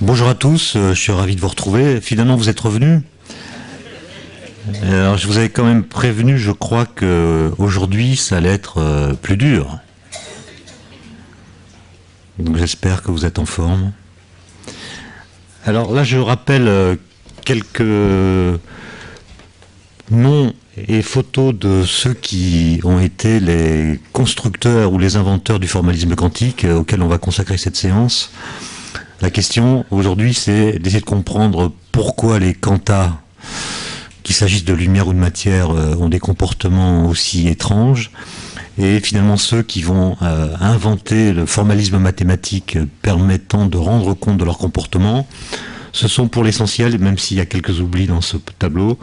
Bonjour à tous, je suis ravi de vous retrouver. Finalement, vous êtes revenus. Alors, je vous avais quand même prévenu, je crois que aujourd'hui, ça allait être plus dur. Donc, j'espère que vous êtes en forme. Alors là, je rappelle quelques noms et photos de ceux qui ont été les constructeurs ou les inventeurs du formalisme quantique auquel on va consacrer cette séance. La question aujourd'hui, c'est d'essayer de comprendre pourquoi les quantas, qu'il s'agisse de lumière ou de matière, ont des comportements aussi étranges. Et finalement, ceux qui vont inventer le formalisme mathématique permettant de rendre compte de leur comportement, ce sont pour l'essentiel, même s'il y a quelques oublis dans ce tableau,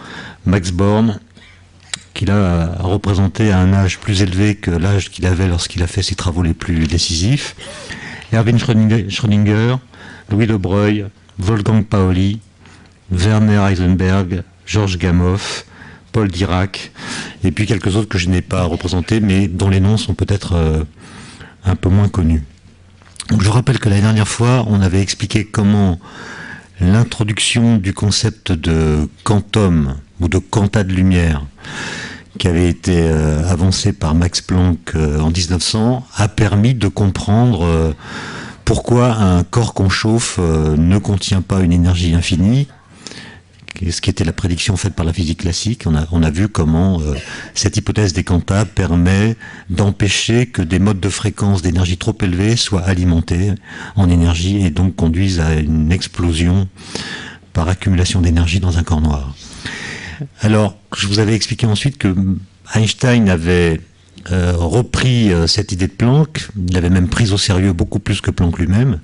Max Born, qu'il a représenté à un âge plus élevé que l'âge qu'il avait lorsqu'il a fait ses travaux les plus décisifs, Erwin Schrödinger, Louis de Broglie, Wolfgang Pauli, Werner Heisenberg, Georges Gamow, Paul Dirac, et puis quelques autres que je n'ai pas représentés, mais dont les noms sont peut-être un peu moins connus. Donc je rappelle que la dernière fois, on avait expliqué comment l'introduction du concept de quantum, ou de quanta de lumière, qui avait été avancé par Max Planck en 1900, a permis de comprendre pourquoi un corps qu'on chauffe ne contient pas une énergie infinie, ce qui était la prédiction faite par la physique classique. On a vu comment cette hypothèse des quantas permet d'empêcher que des modes de fréquence d'énergie trop élevés soient alimentés en énergie et donc conduisent à une explosion par accumulation d'énergie dans un corps noir. Alors, je vous avais expliqué ensuite que Einstein avait repris cette idée de Planck, il l'avait même prise au sérieux beaucoup plus que Planck lui-même.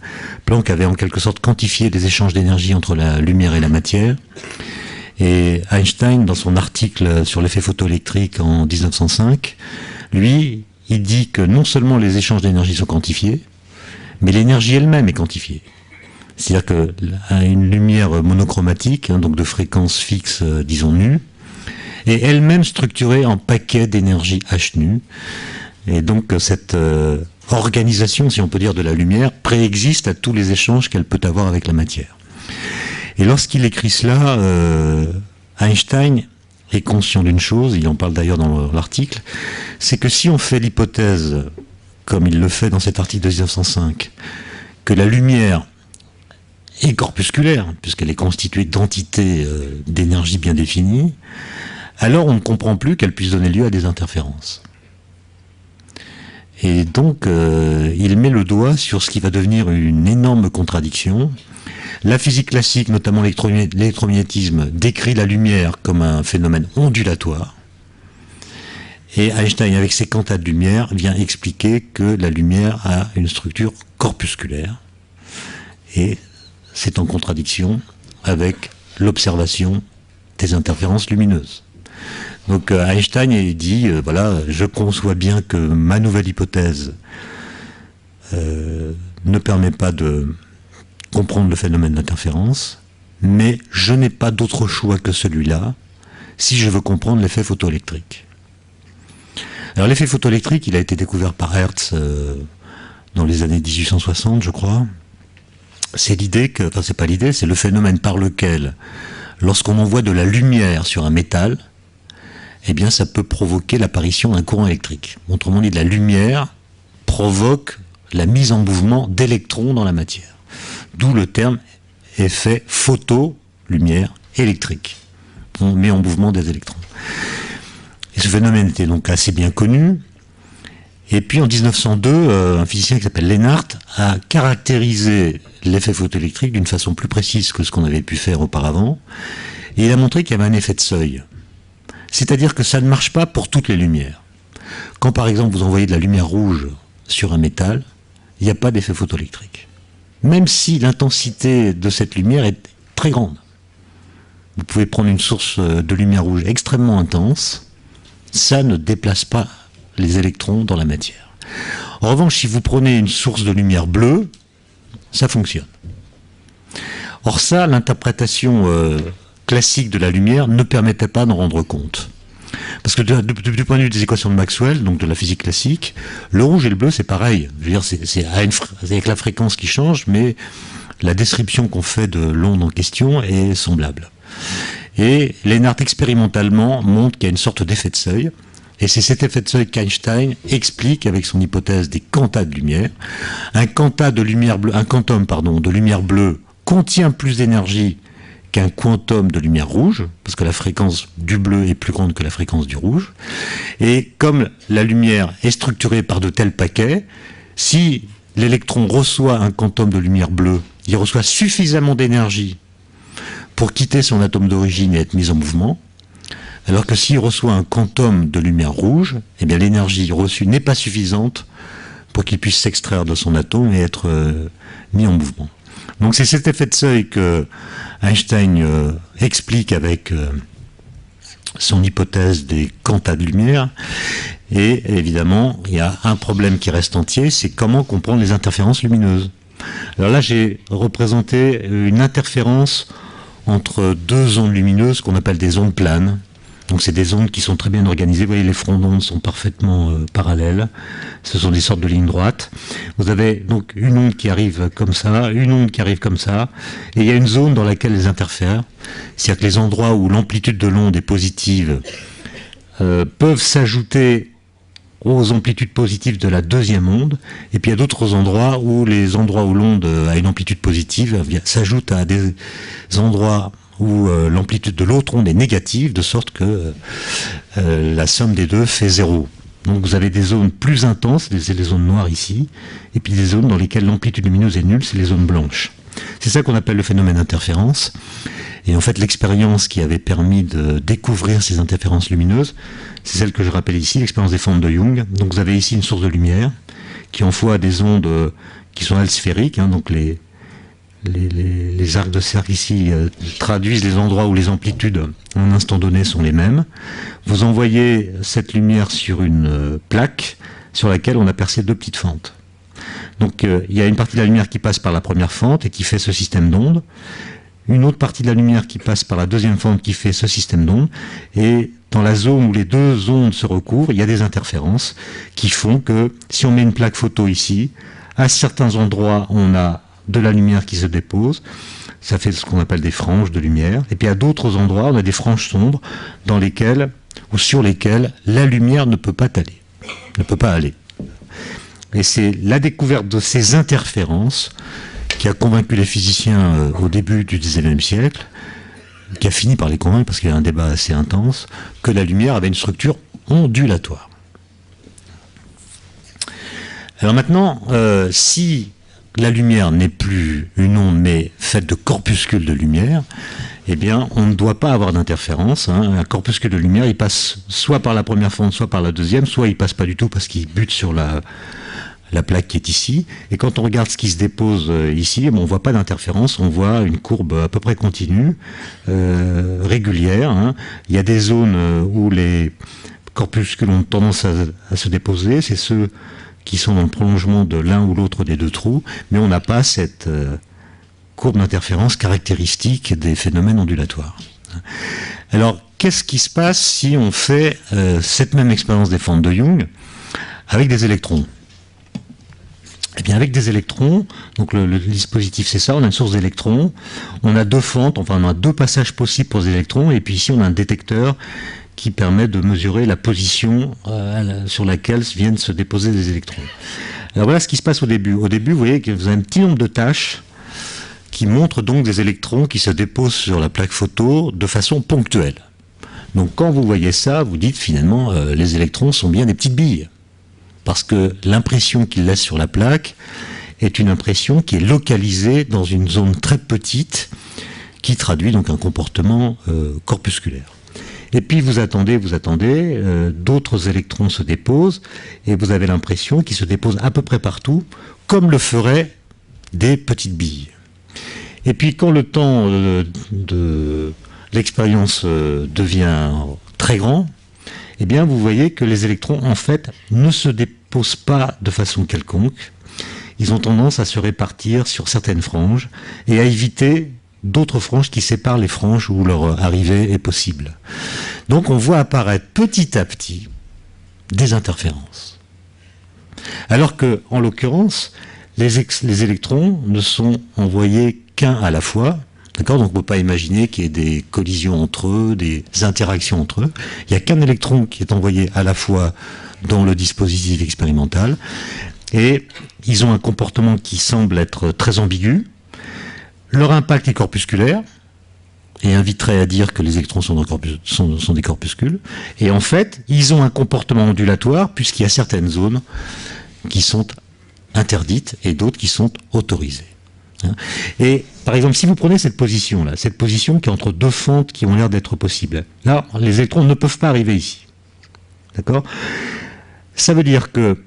Planck avait en quelque sorte quantifié les échanges d'énergie entre la lumière et la matière. Et Einstein, dans son article sur l'effet photoélectrique en 1905, lui, il dit que non seulement les échanges d'énergie sont quantifiés, mais l'énergie elle-même est quantifiée. C'est-à-dire qu'une lumière monochromatique, donc de fréquence fixe, disons nue, est elle-même structurée en paquets d'énergie H nu. Et donc cette organisation, si on peut dire, de la lumière préexiste à tous les échanges qu'elle peut avoir avec la matière. Et lorsqu'il écrit cela, Einstein est conscient d'une chose, il en parle d'ailleurs dans l'article, c'est que si on fait l'hypothèse, comme il le fait dans cet article de 1905, que la lumière est corpusculaire, puisqu'elle est constituée d'entités d'énergie bien définies, alors on ne comprend plus qu'elle puisse donner lieu à des interférences. Et donc, il met le doigt sur ce qui va devenir une énorme contradiction. La physique classique, notamment l'électromagnétisme, décrit la lumière comme un phénomène ondulatoire. Et Einstein, avec ses quantas de lumière, vient expliquer que la lumière a une structure corpusculaire. Et c'est en contradiction avec l'observation des interférences lumineuses. Donc Einstein dit, voilà, je conçois bien que ma nouvelle hypothèse ne permet pas de comprendre le phénomène d'interférence, mais je n'ai pas d'autre choix que celui-là si je veux comprendre l'effet photoélectrique. Alors l'effet photoélectrique, il a été découvert par Hertz dans les années 1860, je crois. C'est l'idée que, enfin c'est pas l'idée, c'est le phénomène par lequel, lorsqu'on envoie de la lumière sur un métal, eh bien ça peut provoquer l'apparition d'un courant électrique. Autrement dit, la lumière provoque la mise en mouvement d'électrons dans la matière. D'où le terme effet photo-lumière électrique. On met en mouvement des électrons. Et ce phénomène était donc assez bien connu. Et puis en 1902, un physicien qui s'appelle Lennart a caractérisé l'effet photoélectrique d'une façon plus précise que ce qu'on avait pu faire auparavant. Et il a montré qu'il y avait un effet de seuil. C'est-à-dire que ça ne marche pas pour toutes les lumières. Quand par exemple vous envoyez de la lumière rouge sur un métal, il n'y a pas d'effet photoélectrique. Même si l'intensité de cette lumière est très grande. Vous pouvez prendre une source de lumière rouge extrêmement intense, ça ne déplace pas les électrons dans la matière. En revanche, si vous prenez une source de lumière bleue, ça fonctionne. Or ça, l'interprétation classique de la lumière ne permettait pas d'en rendre compte. Parce que du point de vue des équations de Maxwell, donc de la physique classique, le rouge et le bleu c'est pareil. Je veux dire, c'est avec la fréquence qui change, mais la description qu'on fait de l'onde en question est semblable. Et Lennart expérimentalement montre qu'il y a une sorte d'effet de seuil, et c'est cet effet de seuil qu'Einstein explique avec son hypothèse des quantas de lumière. Un quantum de lumière bleue contient plus d'énergie qu'un quantum de lumière rouge, parce que la fréquence du bleu est plus grande que la fréquence du rouge. Et comme la lumière est structurée par de tels paquets, si l'électron reçoit un quantum de lumière bleue, il reçoit suffisamment d'énergie pour quitter son atome d'origine et être mis en mouvement, alors que s'il reçoit un quantum de lumière rouge, eh bien l'énergie reçue n'est pas suffisante pour qu'il puisse s'extraire de son atome et être mis en mouvement. Donc c'est cet effet de seuil que Einstein explique avec son hypothèse des quantas de lumière. Et évidemment, il y a un problème qui reste entier, c'est comment comprendre les interférences lumineuses. Alors là, j'ai représenté une interférence entre deux ondes lumineuses qu'on appelle des ondes planes. Donc c'est des ondes qui sont très bien organisées. Vous voyez, les fronts d'onde sont parfaitement parallèles. Ce sont des sortes de lignes droites. Vous avez donc une onde qui arrive comme ça, une onde qui arrive comme ça, et il y a une zone dans laquelle elles interfèrent. C'est-à-dire que les endroits où l'amplitude de l'onde est positive peuvent s'ajouter aux amplitudes positives de la deuxième onde, et puis il y a d'autres endroits où les endroits où l'onde a une amplitude positive s'ajoutent à des endroits où l'amplitude de l'autre onde est négative, de sorte que la somme des deux fait 0. Donc vous avez des zones plus intenses, c'est les zones noires ici, et puis des zones dans lesquelles l'amplitude lumineuse est nulle, c'est les zones blanches. C'est ça qu'on appelle le phénomène d'interférence. Et en fait, l'expérience qui avait permis de découvrir ces interférences lumineuses, c'est celle que je rappelle ici, l'expérience des fentes de Young. Donc vous avez ici une source de lumière qui envoie des ondes qui sont elles sphériques, hein, donc les arcs de cercle ici traduisent les endroits où les amplitudes en un instant donné sont les mêmes. Vous envoyez cette lumière sur une plaque sur laquelle on a percé deux petites fentes. Donc il y a une partie de la lumière qui passe par la première fente et qui fait ce système d'ondes, une autre partie de la lumière qui passe par la deuxième fente qui fait ce système d'ondes, et dans la zone où les deux ondes se recouvrent, il y a des interférences qui font que si on met une plaque photo ici, à certains endroits on a de la lumière qui se dépose, ça fait ce qu'on appelle des franges de lumière, et puis à d'autres endroits on a des franges sombres dans lesquelles ou sur lesquelles la lumière ne peut pas aller. Et c'est la découverte de ces interférences qui a convaincu les physiciens au début du XIXe siècle, qui a fini par les convaincre, parce qu'il y a un débat assez intense, que la lumière avait une structure ondulatoire. Alors maintenant, si la lumière n'est plus une onde, mais faite de corpuscules de lumière, eh bien, on ne doit pas avoir d'interférence. Hein. Un corpuscule de lumière, il passe soit par la première fente, soit par la deuxième, soit il passe pas du tout parce qu'il bute sur la plaque qui est ici. Et quand on regarde ce qui se dépose ici, on ne voit pas d'interférence, on voit une courbe à peu près continue, régulière. Hein. Il y a des zones où les corpuscules ont tendance à se déposer, c'est ceux qui sont dans le prolongement de l'un ou l'autre des deux trous, mais on n'a pas cette courbe d'interférence caractéristique des phénomènes ondulatoires. Alors, qu'est-ce qui se passe si on fait cette même expérience des fentes de Young avec des électrons ? Eh bien, avec des électrons, donc le dispositif c'est ça, on a une source d'électrons, on a deux fentes, enfin on a deux passages possibles pour les électrons, et puis ici on a un détecteur qui permet de mesurer la position sur laquelle viennent se déposer des électrons. Alors voilà ce qui se passe au début. Au début, vous voyez que vous avez un petit nombre de tâches qui montrent donc des électrons qui se déposent sur la plaque photo de façon ponctuelle. Donc quand vous voyez ça, vous dites finalement les électrons sont bien des petites billes. Parce que l'impression qu'ils laissent sur la plaque est une impression qui est localisée dans une zone très petite qui traduit donc un comportement corpusculaire. Et puis vous attendez, d'autres électrons se déposent et vous avez l'impression qu'ils se déposent à peu près partout, comme le feraient des petites billes. Et puis quand le temps de l'expérience devient très grand, eh bien vous voyez que les électrons en fait ne se déposent pas de façon quelconque. Ils ont tendance à se répartir sur certaines franges et à éviter d'autres franges qui séparent les franges où leur arrivée est possible. Donc on voit apparaître petit à petit des interférences. Alors que, en l'occurrence, les électrons ne sont envoyés qu'un à la fois. D'accord, donc on ne peut pas imaginer qu'il y ait des collisions entre eux, des interactions entre eux. Il n'y a qu'un électron qui est envoyé à la fois dans le dispositif expérimental. Et ils ont un comportement qui semble être très ambigu. Leur impact est corpusculaire, et inviterait à dire que les électrons sont des corpuscules. Et en fait, ils ont un comportement ondulatoire, puisqu'il y a certaines zones qui sont interdites et d'autres qui sont autorisées. Et par exemple, si vous prenez cette position-là, cette position qui est entre deux fentes qui ont l'air d'être possibles, là, les électrons ne peuvent pas arriver ici. D'accord ? Ça veut dire que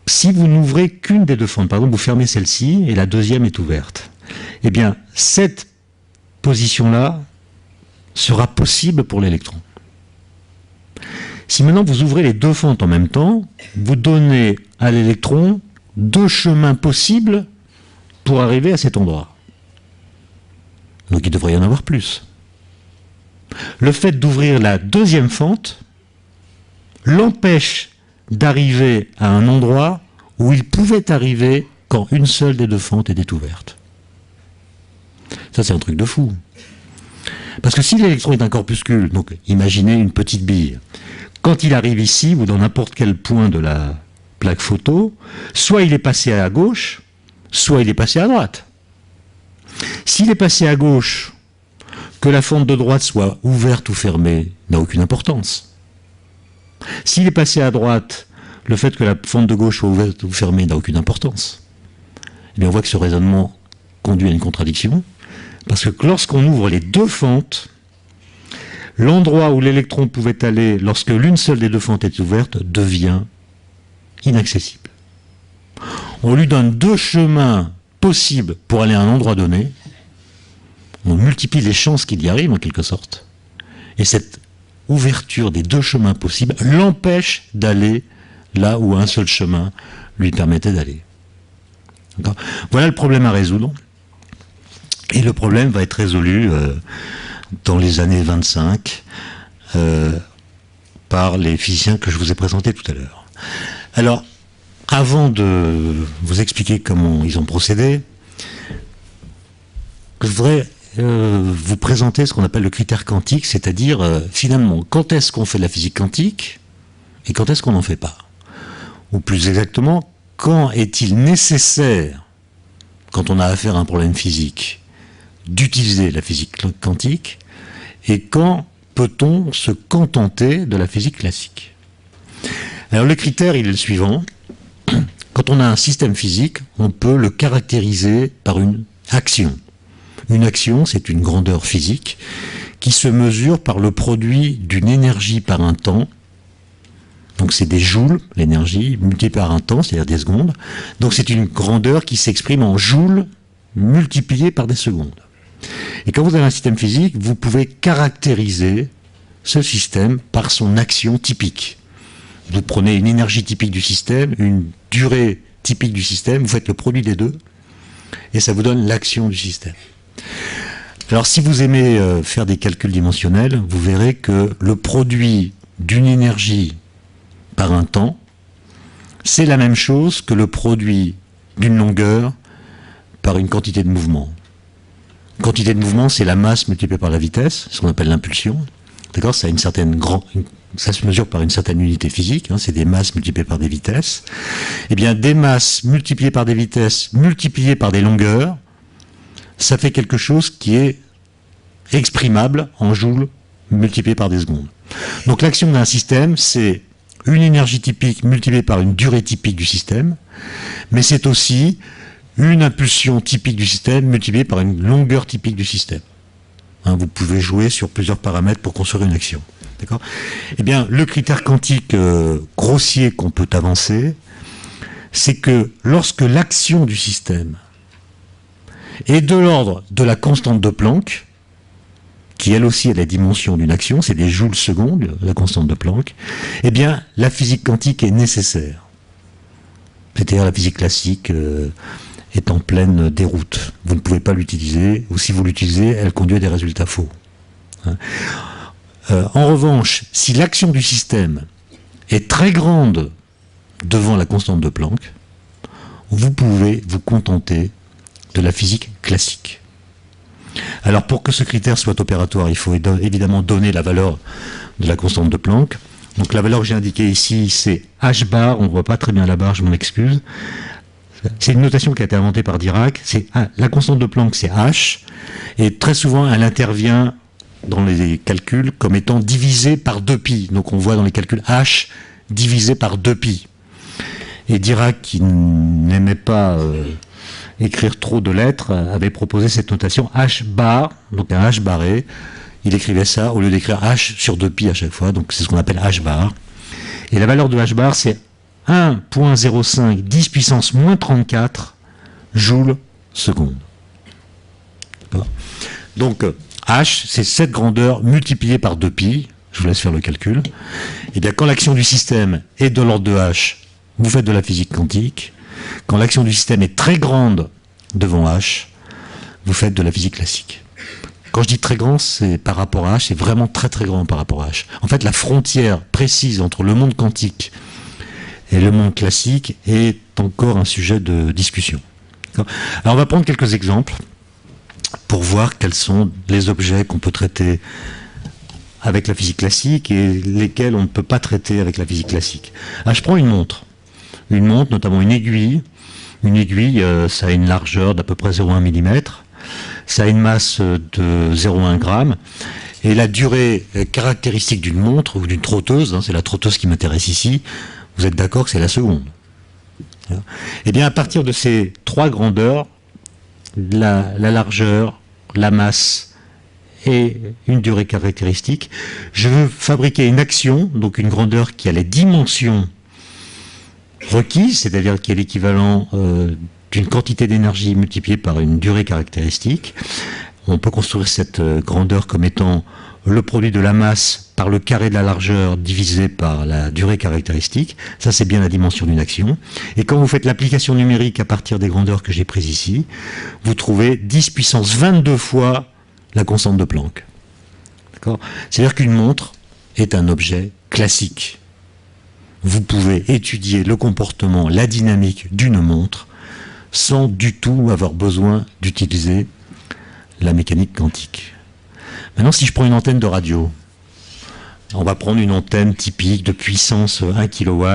si vous n'ouvrez qu'une des deux fentes, par exemple, vous fermez celle-ci et la deuxième est ouverte, eh bien, cette position-là sera possible pour l'électron. Si maintenant vous ouvrez les deux fentes en même temps, vous donnez à l'électron deux chemins possibles pour arriver à cet endroit. Donc il devrait y en avoir plus. Le fait d'ouvrir la deuxième fente l'empêche d'arriver à un endroit où il pouvait arriver quand une seule des deux fentes était ouverte. Ça, c'est un truc de fou. Parce que si l'électron est un corpuscule, donc imaginez une petite bille, quand il arrive ici ou dans n'importe quel point de la plaque photo, soit il est passé à gauche, soit il est passé à droite. S'il est passé à gauche, que la fente de droite soit ouverte ou fermée n'a aucune importance. S'il est passé à droite, le fait que la fente de gauche soit ouverte ou fermée n'a aucune importance. Et bien on voit que ce raisonnement conduit à une contradiction, parce que lorsqu'on ouvre les deux fentes, l'endroit où l'électron pouvait aller lorsque l'une seule des deux fentes est ouverte devient inaccessible. On lui donne deux chemins possibles pour aller à un endroit donné, on multiplie les chances qu'il y arrive en quelque sorte, et cette ouverture des deux chemins possibles l'empêche d'aller là où un seul chemin lui permettait d'aller. Voilà le problème à résoudre. Et le problème va être résolu dans les années 25 par les physiciens que je vous ai présentés tout à l'heure. Alors, avant de vous expliquer comment ils ont procédé, je voudrais vous présenter ce qu'on appelle le critère quantique, c'est-à-dire finalement, quand est-ce qu'on fait de la physique quantique et quand est-ce qu'on n'en fait pas? Ou plus exactement, quand est-il nécessaire, quand on a affaire à un problème physique, d'utiliser la physique quantique, et quand peut-on se contenter de la physique classique? Alors le critère, il est le suivant. Quand on a un système physique, on peut le caractériser par une action. Une action, c'est une grandeur physique qui se mesure par le produit d'une énergie par un temps. Donc c'est des joules, l'énergie, multipliée par un temps, c'est-à-dire des secondes. Donc c'est une grandeur qui s'exprime en joules multipliées par des secondes. Et quand vous avez un système physique, vous pouvez caractériser ce système par son action typique. Vous prenez une énergie typique du système, une durée typique du système, vous faites le produit des deux, et ça vous donne l'action du système. Alors si vous aimez faire des calculs dimensionnels, vous verrez que le produit d'une énergie par un temps, c'est la même chose que le produit d'une longueur par une quantité de mouvement. Quantité de mouvement, c'est la masse multipliée par la vitesse, ce qu'on appelle l'impulsion. D'accord, ça a une certaine ça se mesure par une certaine unité physique, hein, c'est des masses multipliées par des vitesses. Eh bien, des masses multipliées par des vitesses, multipliées par des longueurs, ça fait quelque chose qui est exprimable en joules multipliées par des secondes. Donc l'action d'un système, c'est une énergie typique multipliée par une durée typique du système, mais c'est aussi une impulsion typique du système multipliée par une longueur typique du système. Hein, vous pouvez jouer sur plusieurs paramètres pour construire une action. D'accord ? Eh bien, le critère quantique grossier qu'on peut avancer, c'est que lorsque l'action du système est de l'ordre de la constante de Planck, qui elle aussi a la dimension d'une action, c'est des joules secondes, la constante de Planck, eh bien, la physique quantique est nécessaire. C'est-à-dire la physique classique est en pleine déroute. Vous ne pouvez pas l'utiliser, ou si vous l'utilisez, elle conduit à des résultats faux. En revanche, si l'action du système est très grande devant la constante de Planck, vous pouvez vous contenter de la physique classique. Alors pour que ce critère soit opératoire, il faut évidemment donner la valeur de la constante de Planck. Donc la valeur que j'ai indiquée ici, c'est h bar, on ne voit pas très bien la barre, je m'en excuse. C'est une notation qui a été inventée par Dirac. La constante de Planck, c'est h, et très souvent elle intervient dans les calculs comme étant divisée par 2π. Donc on voit dans les calculs h divisé par 2π. Et Dirac, qui n'aimait pas écrire trop de lettres, avait proposé cette notation h bar, donc un h barré. Il écrivait ça au lieu d'écrire h sur 2π à chaque fois, donc c'est ce qu'on appelle h bar. Et la valeur de h bar, c'est 1,05 10 puissance moins 34 joules seconde. Donc h, c'est cette grandeur multipliée par 2π. Je vous laisse faire le calcul. Et bien quand l'action du système est de l'ordre de h, vous faites de la physique quantique. Quand l'action du système est très grande devant h, vous faites de la physique classique. Quand je dis très grand, c'est par rapport à h, c'est vraiment très très grand par rapport à h. En fait, la frontière précise entre le monde quantique et le monde classique est encore un sujet de discussion. Alors on va prendre quelques exemples pour voir quels sont les objets qu'on peut traiter avec la physique classique et lesquels on ne peut pas traiter avec la physique classique. Ah, je prends une montre, notamment une aiguille. Une aiguille, ça a une largeur d'à peu près 0,1 mm, ça a une masse de 0,1 g, et la durée caractéristique d'une montre ou d'une trotteuse, c'est la trotteuse qui m'intéresse ici, vous êtes d'accord que c'est la seconde. Et bien à partir de ces trois grandeurs, la largeur, la masse et une durée caractéristique, je veux fabriquer une action, donc une grandeur qui a les dimensions requises, c'est-à-dire qui est l'équivalent d'une quantité d'énergie multipliée par une durée caractéristique. On peut construire cette grandeur comme étant le produit de la masse par le carré de la largeur divisé par la durée caractéristique. Ça, c'est bien la dimension d'une action. Et quand vous faites l'application numérique à partir des grandeurs que j'ai prises ici, vous trouvez 10 puissance 22 fois la constante de Planck. D'accord ? C'est-à-dire qu'une montre est un objet classique. Vous pouvez étudier le comportement, la dynamique d'une montre sans du tout avoir besoin d'utiliser la mécanique quantique. Maintenant, si je prends une antenne de radio, on va prendre une antenne typique de puissance 1 kW,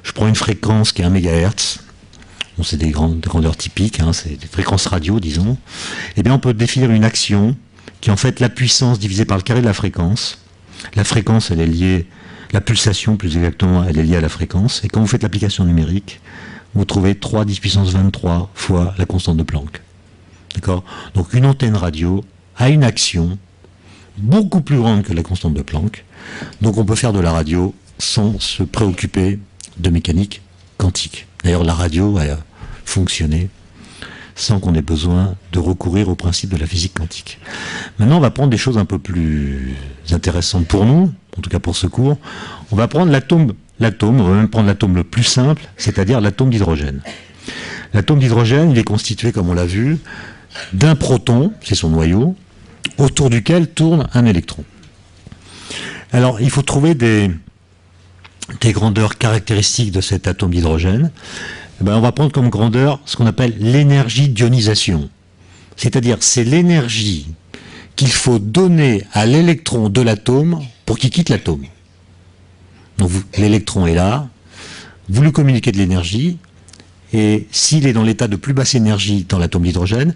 je prends une fréquence qui est 1 MHz, bon, c'est des grandeurs typiques, c'est des fréquences radio, disons, et bien on peut définir une action qui est en fait la puissance divisée par le carré de la fréquence. La fréquence, elle est liée, la pulsation plus exactement, elle est liée à la fréquence, et quand vous faites l'application numérique, vous trouvez 3 10 puissance 23 fois la constante de Planck. D'accord ? Donc une antenne radio a une action beaucoup plus grande que la constante de Planck. Donc on peut faire de la radio sans se préoccuper de mécanique quantique. D'ailleurs la radio a fonctionné sans qu'on ait besoin de recourir au principe de la physique quantique. Maintenant on va prendre des choses un peu plus intéressantes pour nous, en tout cas pour ce cours. On va prendre l'atome, on va même prendre l'atome le plus simple, c'est-à-dire l'atome d'hydrogène. L'atome d'hydrogène, il est constitué, comme on l'a vu, d'un proton, c'est son noyau, autour duquel tourne un électron. Alors, il faut trouver des grandeurs caractéristiques de cet atome d'hydrogène. On va prendre comme grandeur ce qu'on appelle l'énergie d'ionisation. C'est-à-dire, c'est l'énergie qu'il faut donner à l'électron de l'atome pour qu'il quitte l'atome. Donc, l'électron est là, vous lui communiquez de l'énergie, et s'il est dans l'état de plus basse énergie dans l'atome d'hydrogène,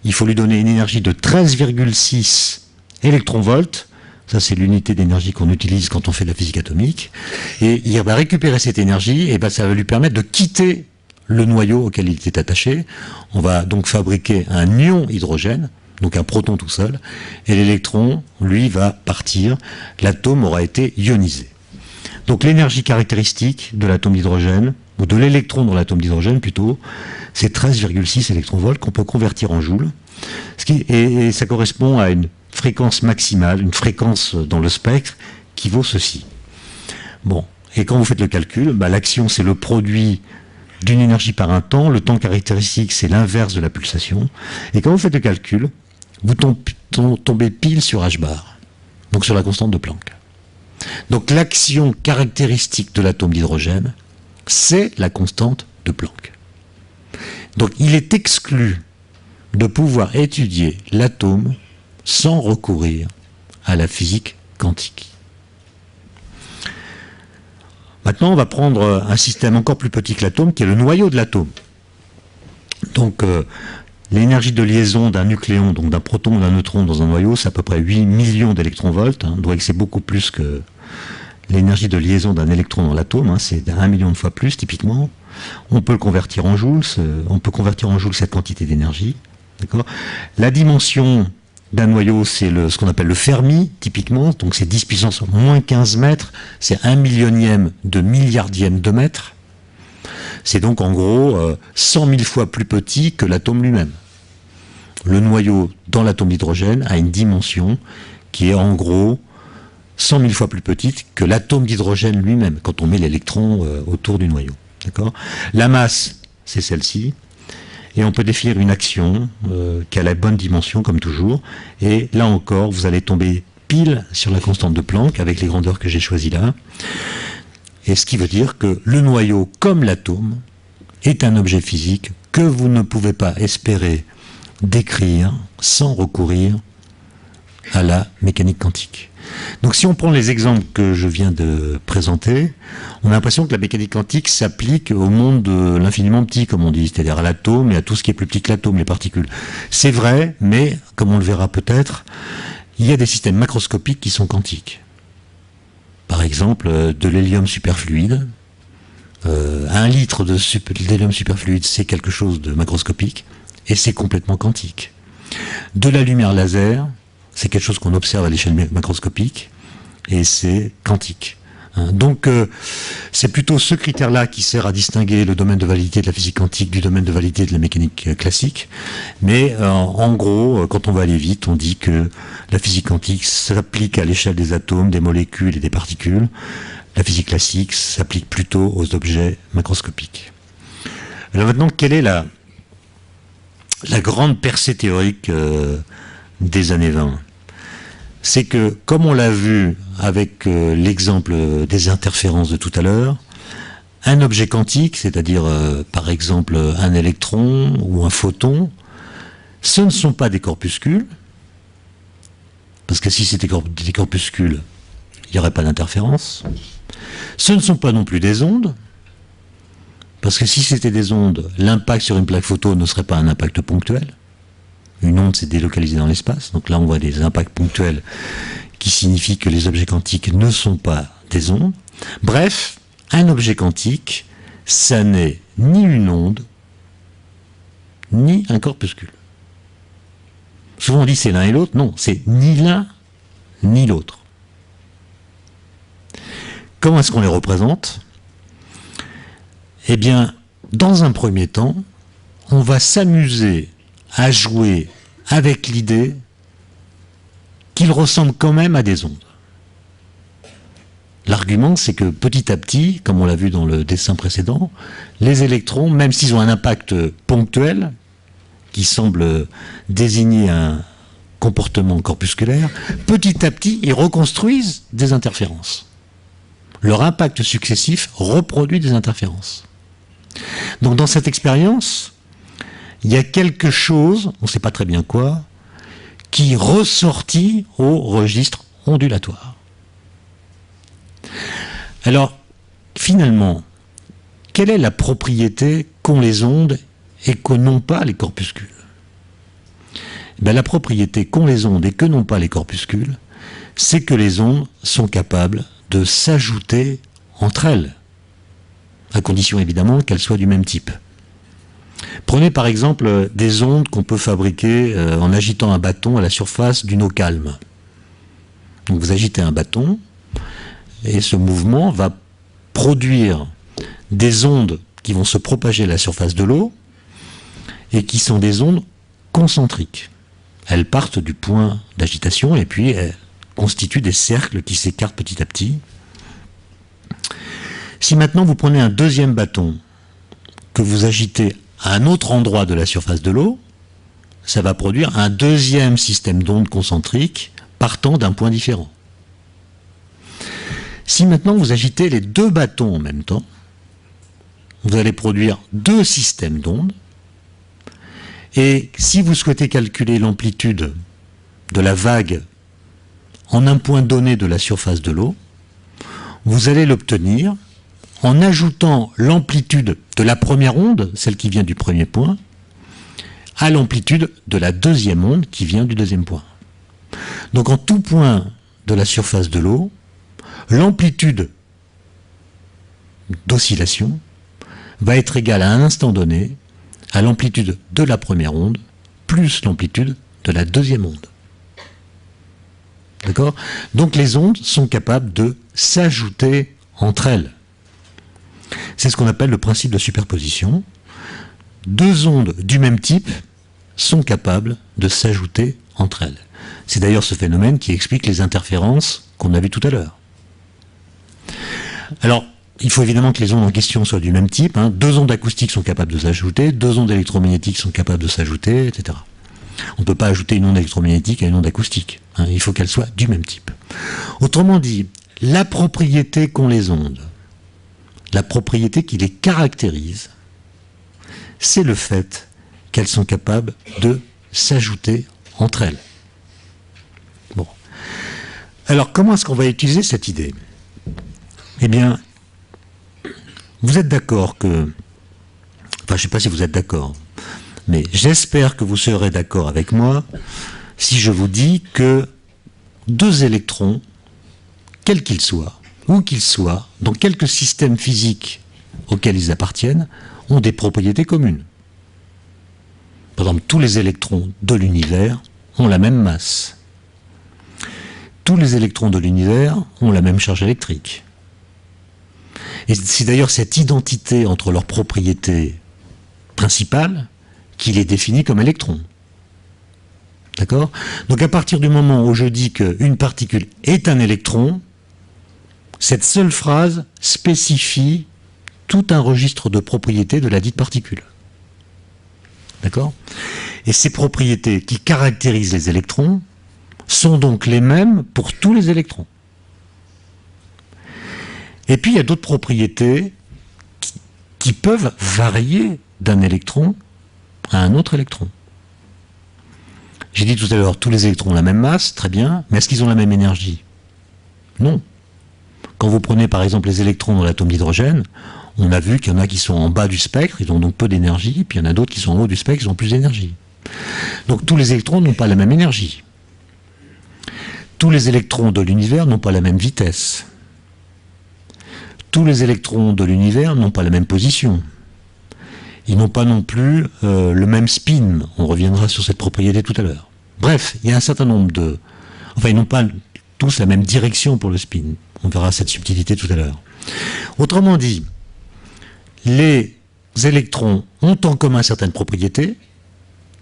il faut lui donner une énergie de 13,6 électronvolts. Ça, c'est l'unité d'énergie qu'on utilise quand on fait de la physique atomique. Et il va récupérer cette énergie, et ça va lui permettre de quitter le noyau auquel il était attaché. On va donc fabriquer un ion hydrogène, donc un proton tout seul, et l'électron, lui, va partir. L'atome aura été ionisé. Donc l'énergie caractéristique de l'atome d'hydrogène, ou de l'électron dans l'atome d'hydrogène plutôt, c'est 13,6 électronvolts qu'on peut convertir en joules. Et ça correspond à une fréquence maximale, une fréquence dans le spectre qui vaut ceci. Bon, et quand vous faites le calcul, l'action c'est le produit d'une énergie par un temps, le temps caractéristique c'est l'inverse de la pulsation, et quand vous faites le calcul, vous tombez pile sur h bar, donc sur la constante de Planck. Donc l'action caractéristique de l'atome d'hydrogène, c'est la constante de Planck. Donc il est exclu de pouvoir étudier l'atome sans recourir à la physique quantique. Maintenant, on va prendre un système encore plus petit que l'atome, qui est le noyau de l'atome. Donc, l'énergie de liaison d'un nucléon, donc d'un proton ou d'un neutron dans un noyau, c'est à peu près 8 millions d'électronvolts. Hein. Donc, c'est beaucoup plus que l'énergie de liaison d'un électron dans l'atome. Hein. C'est 1 million de fois plus, typiquement. On peut le convertir en joules. On peut convertir en joules cette quantité d'énergie. D'accord ? La dimension d'un noyau, c'est ce qu'on appelle le Fermi, typiquement. Donc, c'est 10 puissance moins 15 mètres. C'est 1 millionième de milliardième de mètre. C'est donc en gros 100 000 fois plus petit que l'atome lui-même. Le noyau dans l'atome d'hydrogène a une dimension qui est en gros 100 000 fois plus petite que l'atome d'hydrogène lui-même, quand on met l'électron autour du noyau. D'accord ? La masse, c'est celle-ci. Et on peut définir une action qui a la bonne dimension, comme toujours. Et là encore, vous allez tomber pile sur la constante de Planck, avec les grandeurs que j'ai choisies là. Et ce qui veut dire que le noyau, comme l'atome, est un objet physique que vous ne pouvez pas espérer décrire sans recourir à la mécanique quantique. Donc si on prend les exemples que je viens de présenter, on a l'impression que la mécanique quantique s'applique au monde de l'infiniment petit, comme on dit, c'est-à-dire à l'atome et à tout ce qui est plus petit que l'atome, les particules. C'est vrai, mais, comme on le verra peut-être, il y a des systèmes macroscopiques qui sont quantiques. Par exemple, de l'hélium superfluide. 1 litre d'hélium superfluide, c'est quelque chose de macroscopique, et c'est complètement quantique. De la lumière laser, c'est quelque chose qu'on observe à l'échelle macroscopique, et c'est quantique. Donc, c'est plutôt ce critère-là qui sert à distinguer le domaine de validité de la physique quantique du domaine de validité de la mécanique classique. Mais en gros, quand on va aller vite, on dit que la physique quantique s'applique à l'échelle des atomes, des molécules et des particules. La physique classique s'applique plutôt aux objets macroscopiques. Alors maintenant, quelle est la grande percée théorique des années 20 ? C'est que, comme on l'a vu avec l'exemple des interférences de tout à l'heure, un objet quantique, c'est-à-dire par exemple un électron ou un photon, ce ne sont pas des corpuscules, parce que si c'était des corpuscules, il n'y aurait pas d'interférence. Ce ne sont pas non plus des ondes, parce que si c'était des ondes, l'impact sur une plaque photo ne serait pas un impact ponctuel. Une onde, c'est délocalisé dans l'espace. Donc là, on voit des impacts ponctuels qui signifient que les objets quantiques ne sont pas des ondes. Bref, un objet quantique, ça n'est ni une onde, ni un corpuscule. Souvent on dit c'est l'un et l'autre. Non, c'est ni l'un, ni l'autre. Comment est-ce qu'on les représente ? Eh bien, dans un premier temps, on va s'amuser à jouer avec l'idée qu'ils ressemblent quand même à des ondes. L'argument, c'est que petit à petit, comme on l'a vu dans le dessin précédent, les électrons, même s'ils ont un impact ponctuel, qui semble désigner un comportement corpusculaire, petit à petit, ils reconstruisent des interférences. Leur impact successif reproduit des interférences. Donc dans cette expérience, il y a quelque chose, on ne sait pas très bien quoi, qui ressortit au registre ondulatoire. Alors, finalement, quelle est la propriété qu'ont les ondes et que n'ont pas les corpuscules ? Ben, la propriété qu'ont les ondes et que n'ont pas les corpuscules, c'est que les ondes sont capables de s'ajouter entre elles, à condition évidemment qu'elles soient du même type. Prenez par exemple des ondes qu'on peut fabriquer en agitant un bâton à la surface d'une eau calme. Donc vous agitez un bâton et ce mouvement va produire des ondes qui vont se propager à la surface de l'eau et qui sont des ondes concentriques. Elles partent du point d'agitation et puis elles constituent des cercles qui s'écartent petit à petit. Si maintenant vous prenez un deuxième bâton que vous agitez à un autre endroit de la surface de l'eau, ça va produire un deuxième système d'ondes concentriques partant d'un point différent. Si maintenant vous agitez les deux bâtons en même temps, vous allez produire deux systèmes d'ondes Et si vous souhaitez calculer l'amplitude de la vague en un point donné de la surface de l'eau, vous allez l'obtenir en ajoutant l'amplitude de la première onde, celle qui vient du premier point, à l'amplitude de la deuxième onde qui vient du deuxième point. Donc en tout point de la surface de l'eau, l'amplitude d'oscillation va être égale à un instant donné à l'amplitude de la première onde plus l'amplitude de la deuxième onde. D'accord? Donc les ondes sont capables de s'ajouter entre elles. C'est ce qu'on appelle le principe de superposition. Deux ondes du même type sont capables de s'ajouter entre elles. C'est d'ailleurs ce phénomène qui explique les interférences qu'on a vues tout à l'heure. Alors, il faut évidemment que les ondes en question soient du même type. Deux ondes acoustiques sont capables de s'ajouter, deux ondes électromagnétiques sont capables de s'ajouter, etc. On ne peut pas ajouter une onde électromagnétique à une onde acoustique. Il faut qu'elles soient du même type. Autrement dit, la propriété qu'ont les ondes, la propriété qui les caractérise, c'est le fait qu'elles sont capables de s'ajouter entre elles. Bon. Alors, comment est-ce qu'on va utiliser cette idée? Eh bien, vous êtes d'accord que... Enfin, je ne sais pas si vous êtes d'accord, mais j'espère que vous serez d'accord avec moi si je vous dis que deux électrons, quels qu'ils soient, où qu'ils soient, dans quelque système physique auquel ils appartiennent, ont des propriétés communes. Par exemple, tous les électrons de l'univers ont la même masse. Tous les électrons de l'univers ont la même charge électrique. Et c'est d'ailleurs cette identité entre leurs propriétés principales qui les définit comme électrons. D'accord? Donc à partir du moment où je dis qu'une particule est un électron, cette seule phrase spécifie tout un registre de propriétés de la dite particule. D'accord? Et ces propriétés qui caractérisent les électrons sont donc les mêmes pour tous les électrons. Et puis il y a d'autres propriétés qui peuvent varier d'un électron à un autre électron. J'ai dit tout à l'heure, tous les électrons ont la même masse, très bien, mais est-ce qu'ils ont la même énergie? Non. Quand vous prenez par exemple les électrons dans l'atome d'hydrogène, on a vu qu'il y en a qui sont en bas du spectre, ils ont donc peu d'énergie, puis il y en a d'autres qui sont en haut du spectre, ils ont plus d'énergie. Donc tous les électrons n'ont pas la même énergie. Tous les électrons de l'univers n'ont pas la même vitesse. Tous les électrons de l'univers n'ont pas la même position. Ils n'ont pas non plus le même spin. On reviendra sur cette propriété tout à l'heure. Bref, il y a un certain nombre de... Enfin, ils n'ont pas tous la même direction pour le spin. On verra cette subtilité tout à l'heure. Autrement dit, les électrons ont en commun certaines propriétés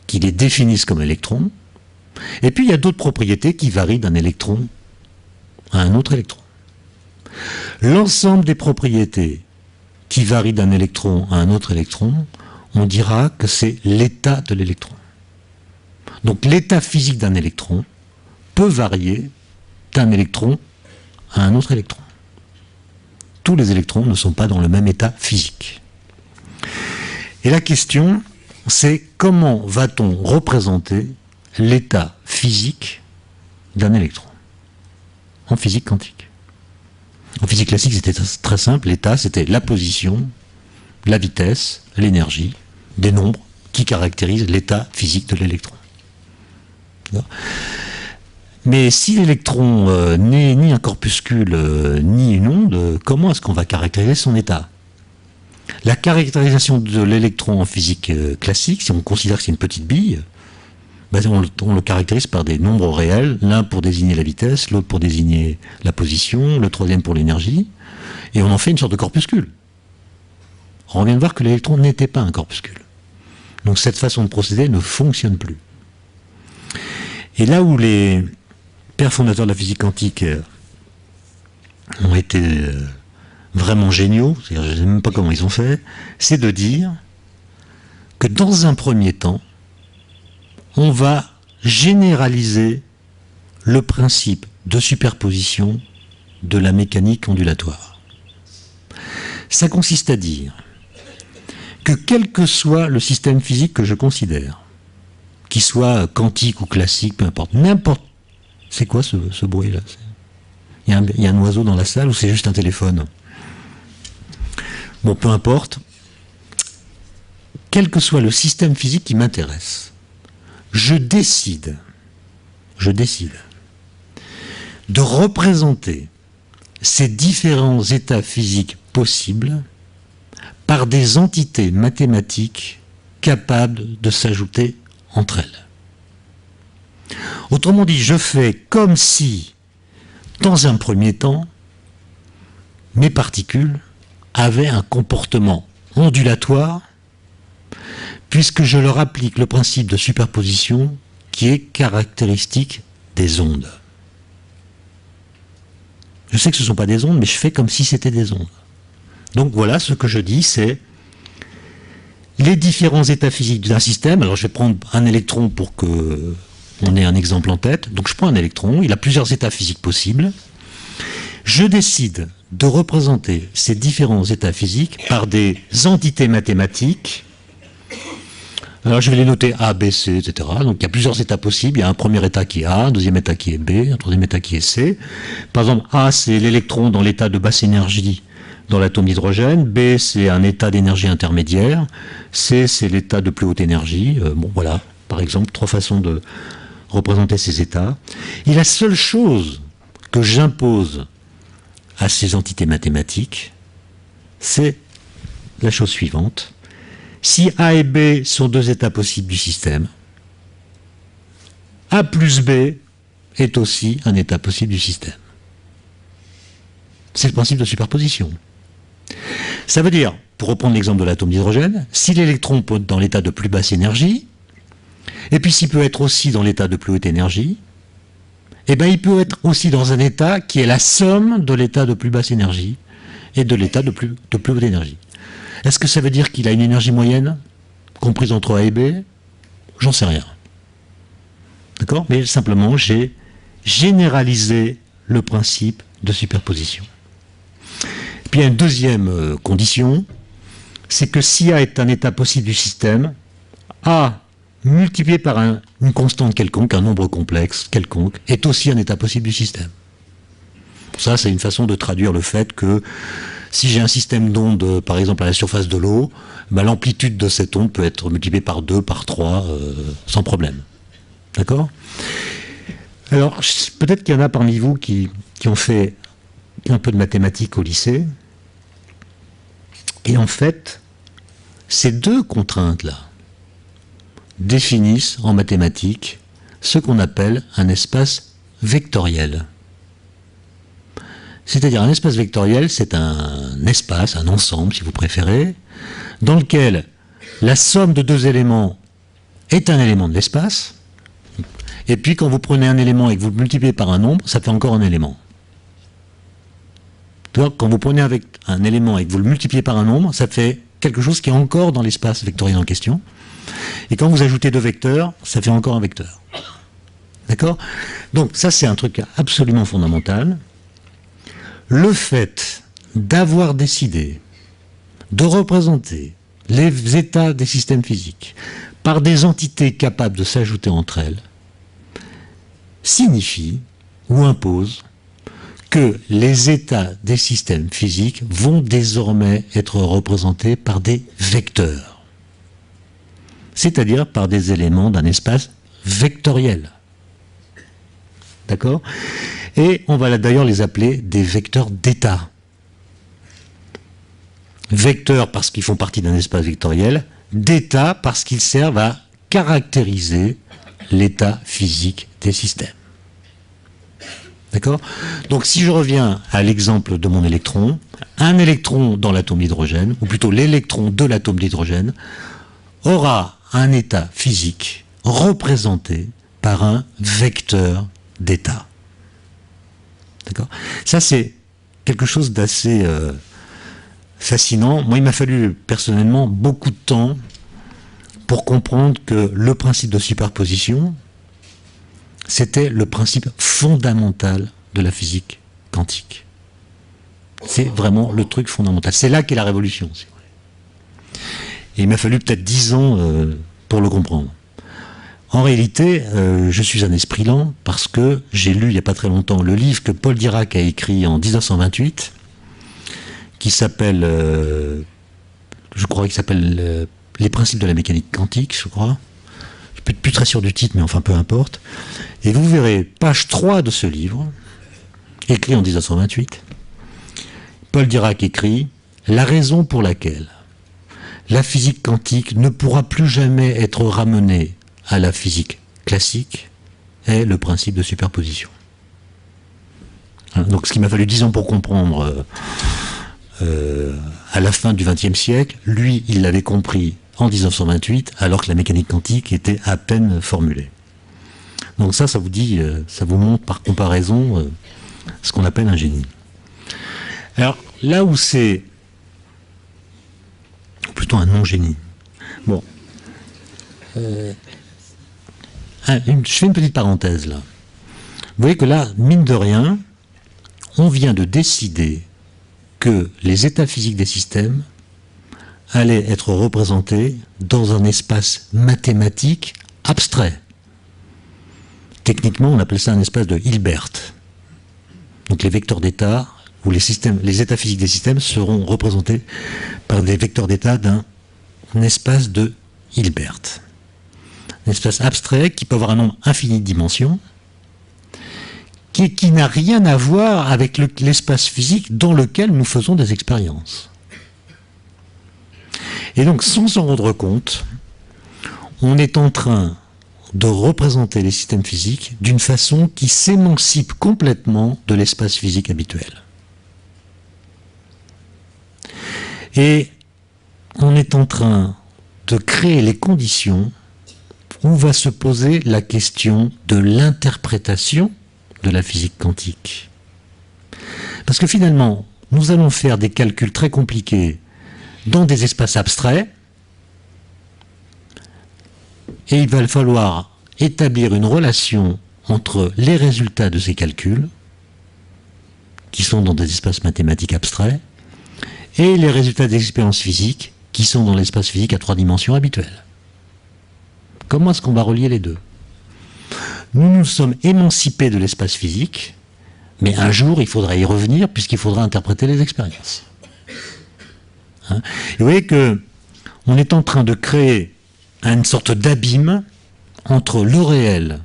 qui les définissent comme électrons. Et puis, il y a d'autres propriétés qui varient d'un électron à un autre électron. L'ensemble des propriétés qui varient d'un électron à un autre électron, on dira que c'est l'état de l'électron. Donc l'état physique d'un électron peut varier d'un électron à un autre électron. Tous les électrons ne sont pas dans le même état physique. Et la question, c'est comment va-t-on représenter l'état physique d'un électron en physique quantique? En physique classique, c'était très simple. L'état, c'était la position, la vitesse, l'énergie, des nombres qui caractérisent l'état physique de l'électron. Mais si l'électron n'est ni un corpuscule ni une onde, comment est-ce qu'on va caractériser son état? La caractérisation de l'électron en physique classique, si on considère que c'est une petite bille, ben on le caractérise par des nombres réels, l'un pour désigner la vitesse, l'autre pour désigner la position, le troisième pour l'énergie, et on en fait une sorte de corpuscule. On vient de voir que l'électron n'était pas un corpuscule. Donc cette façon de procéder ne fonctionne plus. Et là où les pères fondateurs de la physique quantique ont été vraiment géniaux, c'est-à-dire je ne sais même pas comment ils ont fait, c'est de dire que dans un premier temps, on va généraliser le principe de superposition de la mécanique ondulatoire. Ça consiste à dire que quel que soit le système physique que je considère, qu'il soit quantique ou classique, peu importe. N'importe. C'est quoi ce bruit-là? Il y a un oiseau dans la salle ou c'est juste un téléphone? Bon, peu importe. Quel que soit le système physique qui m'intéresse, je décide de représenter ces différents états physiques possibles par des entités mathématiques capables de s'ajouter entre elles. Autrement dit, je fais comme si, dans un premier temps, mes particules avaient un comportement ondulatoire, puisque je leur applique le principe de superposition qui est caractéristique des ondes. Je sais que ce ne sont pas des ondes, mais je fais comme si c'était des ondes. Donc voilà, ce que je dis, c'est les différents états physiques d'un système. Alors je vais prendre un électron pour que on ait un exemple en tête. Donc je prends un électron, il a plusieurs états physiques possibles. Je décide de représenter ces différents états physiques par des entités mathématiques. Alors je vais les noter A, B, C, etc. Donc il y a plusieurs états possibles. Il y a un premier état qui est A, un deuxième état qui est B, un troisième état qui est C. Par exemple, A, c'est l'électron dans l'état de basse énergie dans l'atome d'hydrogène. B, c'est un état d'énergie intermédiaire. C, c'est l'état de plus haute énergie. Bon, voilà, par exemple, 3 façons de représenter ces états. Et la seule chose que j'impose à ces entités mathématiques, c'est la chose suivante. Si A et B sont 2 états possibles du système, A plus B est aussi un état possible du système. C'est le principe de superposition. Ça veut dire, pour reprendre l'exemple de l'atome d'hydrogène, si l'électron peut être dans l'état de plus basse énergie, et puis s'il peut être aussi dans l'état de plus haute énergie, eh bien il peut être aussi dans un état qui est la somme de l'état de plus basse énergie et de l'état de plus haute énergie. Est-ce que ça veut dire qu'il a une énergie moyenne, comprise entre A et B? J'en sais rien. D'accord? Mais simplement, j'ai généralisé le principe de superposition. Et puis il y a une deuxième condition, c'est que si A est un état possible du système, A multiplié par une constante quelconque, un nombre complexe quelconque, est aussi un état possible du système. Ça, c'est une façon de traduire le fait que si j'ai un système d'ondes, par exemple à la surface de l'eau, ben, l'amplitude de cette onde peut être multipliée par 2, par 3, sans problème. D'accord? Alors, peut-être qu'il y en a parmi vous qui ont fait un peu de mathématiques au lycée. Et en fait, ces 2 contraintes-là définissent en mathématiques ce qu'on appelle un espace vectoriel. C'est-à-dire un espace vectoriel, c'est un espace, un ensemble si vous préférez, dans lequel la somme de 2 éléments est un élément de l'espace, et puis quand vous prenez un élément et que vous le multipliez par un nombre, ça fait encore un élément. Donc, quand vous prenez avec un élément et que vous le multipliez par un nombre, ça fait quelque chose qui est encore dans l'espace vectoriel en question. Et quand vous ajoutez 2 vecteurs, ça fait encore un vecteur. D'accord? Donc ça, c'est un truc absolument fondamental. Le fait d'avoir décidé de représenter les états des systèmes physiques par des entités capables de s'ajouter entre elles signifie ou impose que les états des systèmes physiques vont désormais être représentés par des vecteurs, c'est-à-dire par des éléments d'un espace vectoriel. D'accord? Et on va d'ailleurs les appeler des vecteurs d'état. Vecteurs parce qu'ils font partie d'un espace vectoriel, d'état parce qu'ils servent à caractériser l'état physique des systèmes. D'accord? Donc si je reviens à l'exemple de mon électron, un électron dans l'atome d'hydrogène, ou plutôt l'électron de l'atome d'hydrogène, aura un état physique représenté par un vecteur d'état. D'accord? Ça c'est quelque chose d'assez fascinant. Moi il m'a fallu personnellement beaucoup de temps pour comprendre que le principe de superposition, c'était le principe fondamental de la physique quantique. C'est vraiment le truc fondamental. C'est là qu'est la révolution. Et il m'a fallu peut-être 10 ans pour le comprendre. En réalité, je suis un esprit lent parce que j'ai lu il n'y a pas très longtemps le livre que Paul Dirac a écrit en 1928, qui s'appelle, je crois qu'il s'appelle Les principes de la mécanique quantique, je crois. Je ne suis plus très sûr du titre, mais enfin peu importe. Et vous verrez, page 3 de ce livre, écrit en 1928, Paul Dirac écrit « La raison pour laquelle la physique quantique ne pourra plus jamais être ramenée à la physique classique est le principe de superposition. » Donc ce qui m'a fallu 10 ans pour comprendre à la fin du XXe siècle, lui, il l'avait compris en 1928, alors que la mécanique quantique était à peine formulée. Donc ça vous dit, ça vous montre par comparaison ce qu'on appelle un génie. Alors, là où c'est plutôt un non-génie. Bon. Je fais une petite parenthèse là. Vous voyez que là, mine de rien, on vient de décider que les états physiques des systèmes allaient être représentés dans un espace mathématique abstrait. Techniquement, on appelle ça un espace de Hilbert. Donc les vecteurs d'état où les états physiques des systèmes seront représentés par des vecteurs d'état d'un espace de Hilbert. Un espace abstrait qui peut avoir un nombre infini de dimensions, qui n'a rien à voir avec l'espace physique dans lequel nous faisons des expériences. Et donc, sans s'en rendre compte, on est en train de représenter les systèmes physiques d'une façon qui s'émancipe complètement de l'espace physique habituel. Et on est en train de créer les conditions où va se poser la question de l'interprétation de la physique quantique. Parce que finalement, nous allons faire des calculs très compliqués dans des espaces abstraits, et il va falloir établir une relation entre les résultats de ces calculs, qui sont dans des espaces mathématiques abstraits, et les résultats des expériences physiques, qui sont dans l'espace physique à 3 dimensions habituel. Comment est-ce qu'on va relier les deux? Nous nous sommes émancipés de l'espace physique, mais un jour il faudra y revenir puisqu'il faudra interpréter les expériences. Et vous voyez que on est en train de créer une sorte d'abîme entre le réel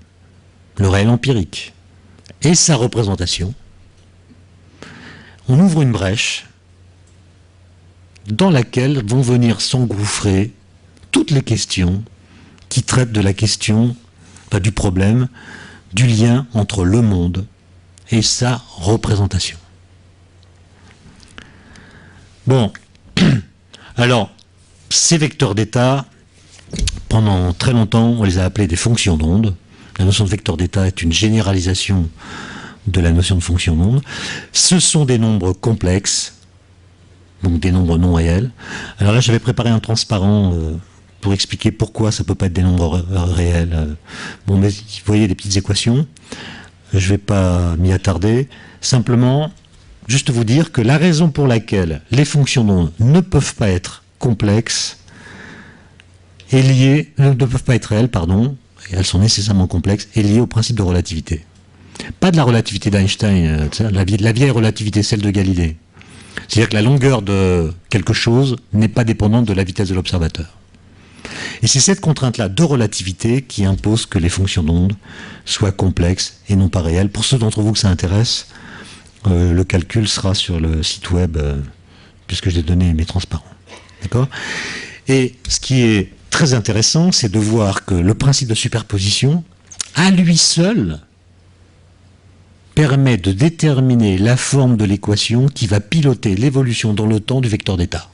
empirique, et sa représentation. On ouvre une brèche dans laquelle vont venir s'engouffrer toutes les questions qui traitent de la question, du problème, du lien entre le monde et sa représentation. Bon, alors, ces vecteurs d'état, pendant très longtemps, on les a appelés des fonctions d'onde. La notion de vecteur d'état est une généralisation de la notion de fonction d'onde. Ce sont des nombres complexes, donc des nombres non réels. Alors là, j'avais préparé un transparent pour expliquer pourquoi ça ne peut pas être des nombres réels. Bon, mais vous voyez des petites équations. Je ne vais pas m'y attarder. Simplement, juste vous dire que la raison pour laquelle les fonctions d'onde ne peuvent pas être complexes est liée, ne peuvent pas être réelles, pardon, et elles sont nécessairement complexes, est liée au principe de relativité. Pas de la relativité d'Einstein, la vieille relativité, celle de Galilée. C'est-à-dire que la longueur de quelque chose n'est pas dépendante de la vitesse de l'observateur. Et c'est cette contrainte-là de relativité qui impose que les fonctions d'onde soient complexes et non pas réelles. Pour ceux d'entre vous que ça intéresse, le calcul sera sur le site web, puisque j'ai donné mes transparents. D'accord ? Et ce qui est très intéressant, c'est de voir que le principe de superposition, à lui seul, permet de déterminer la forme de l'équation qui va piloter l'évolution dans le temps du vecteur d'état.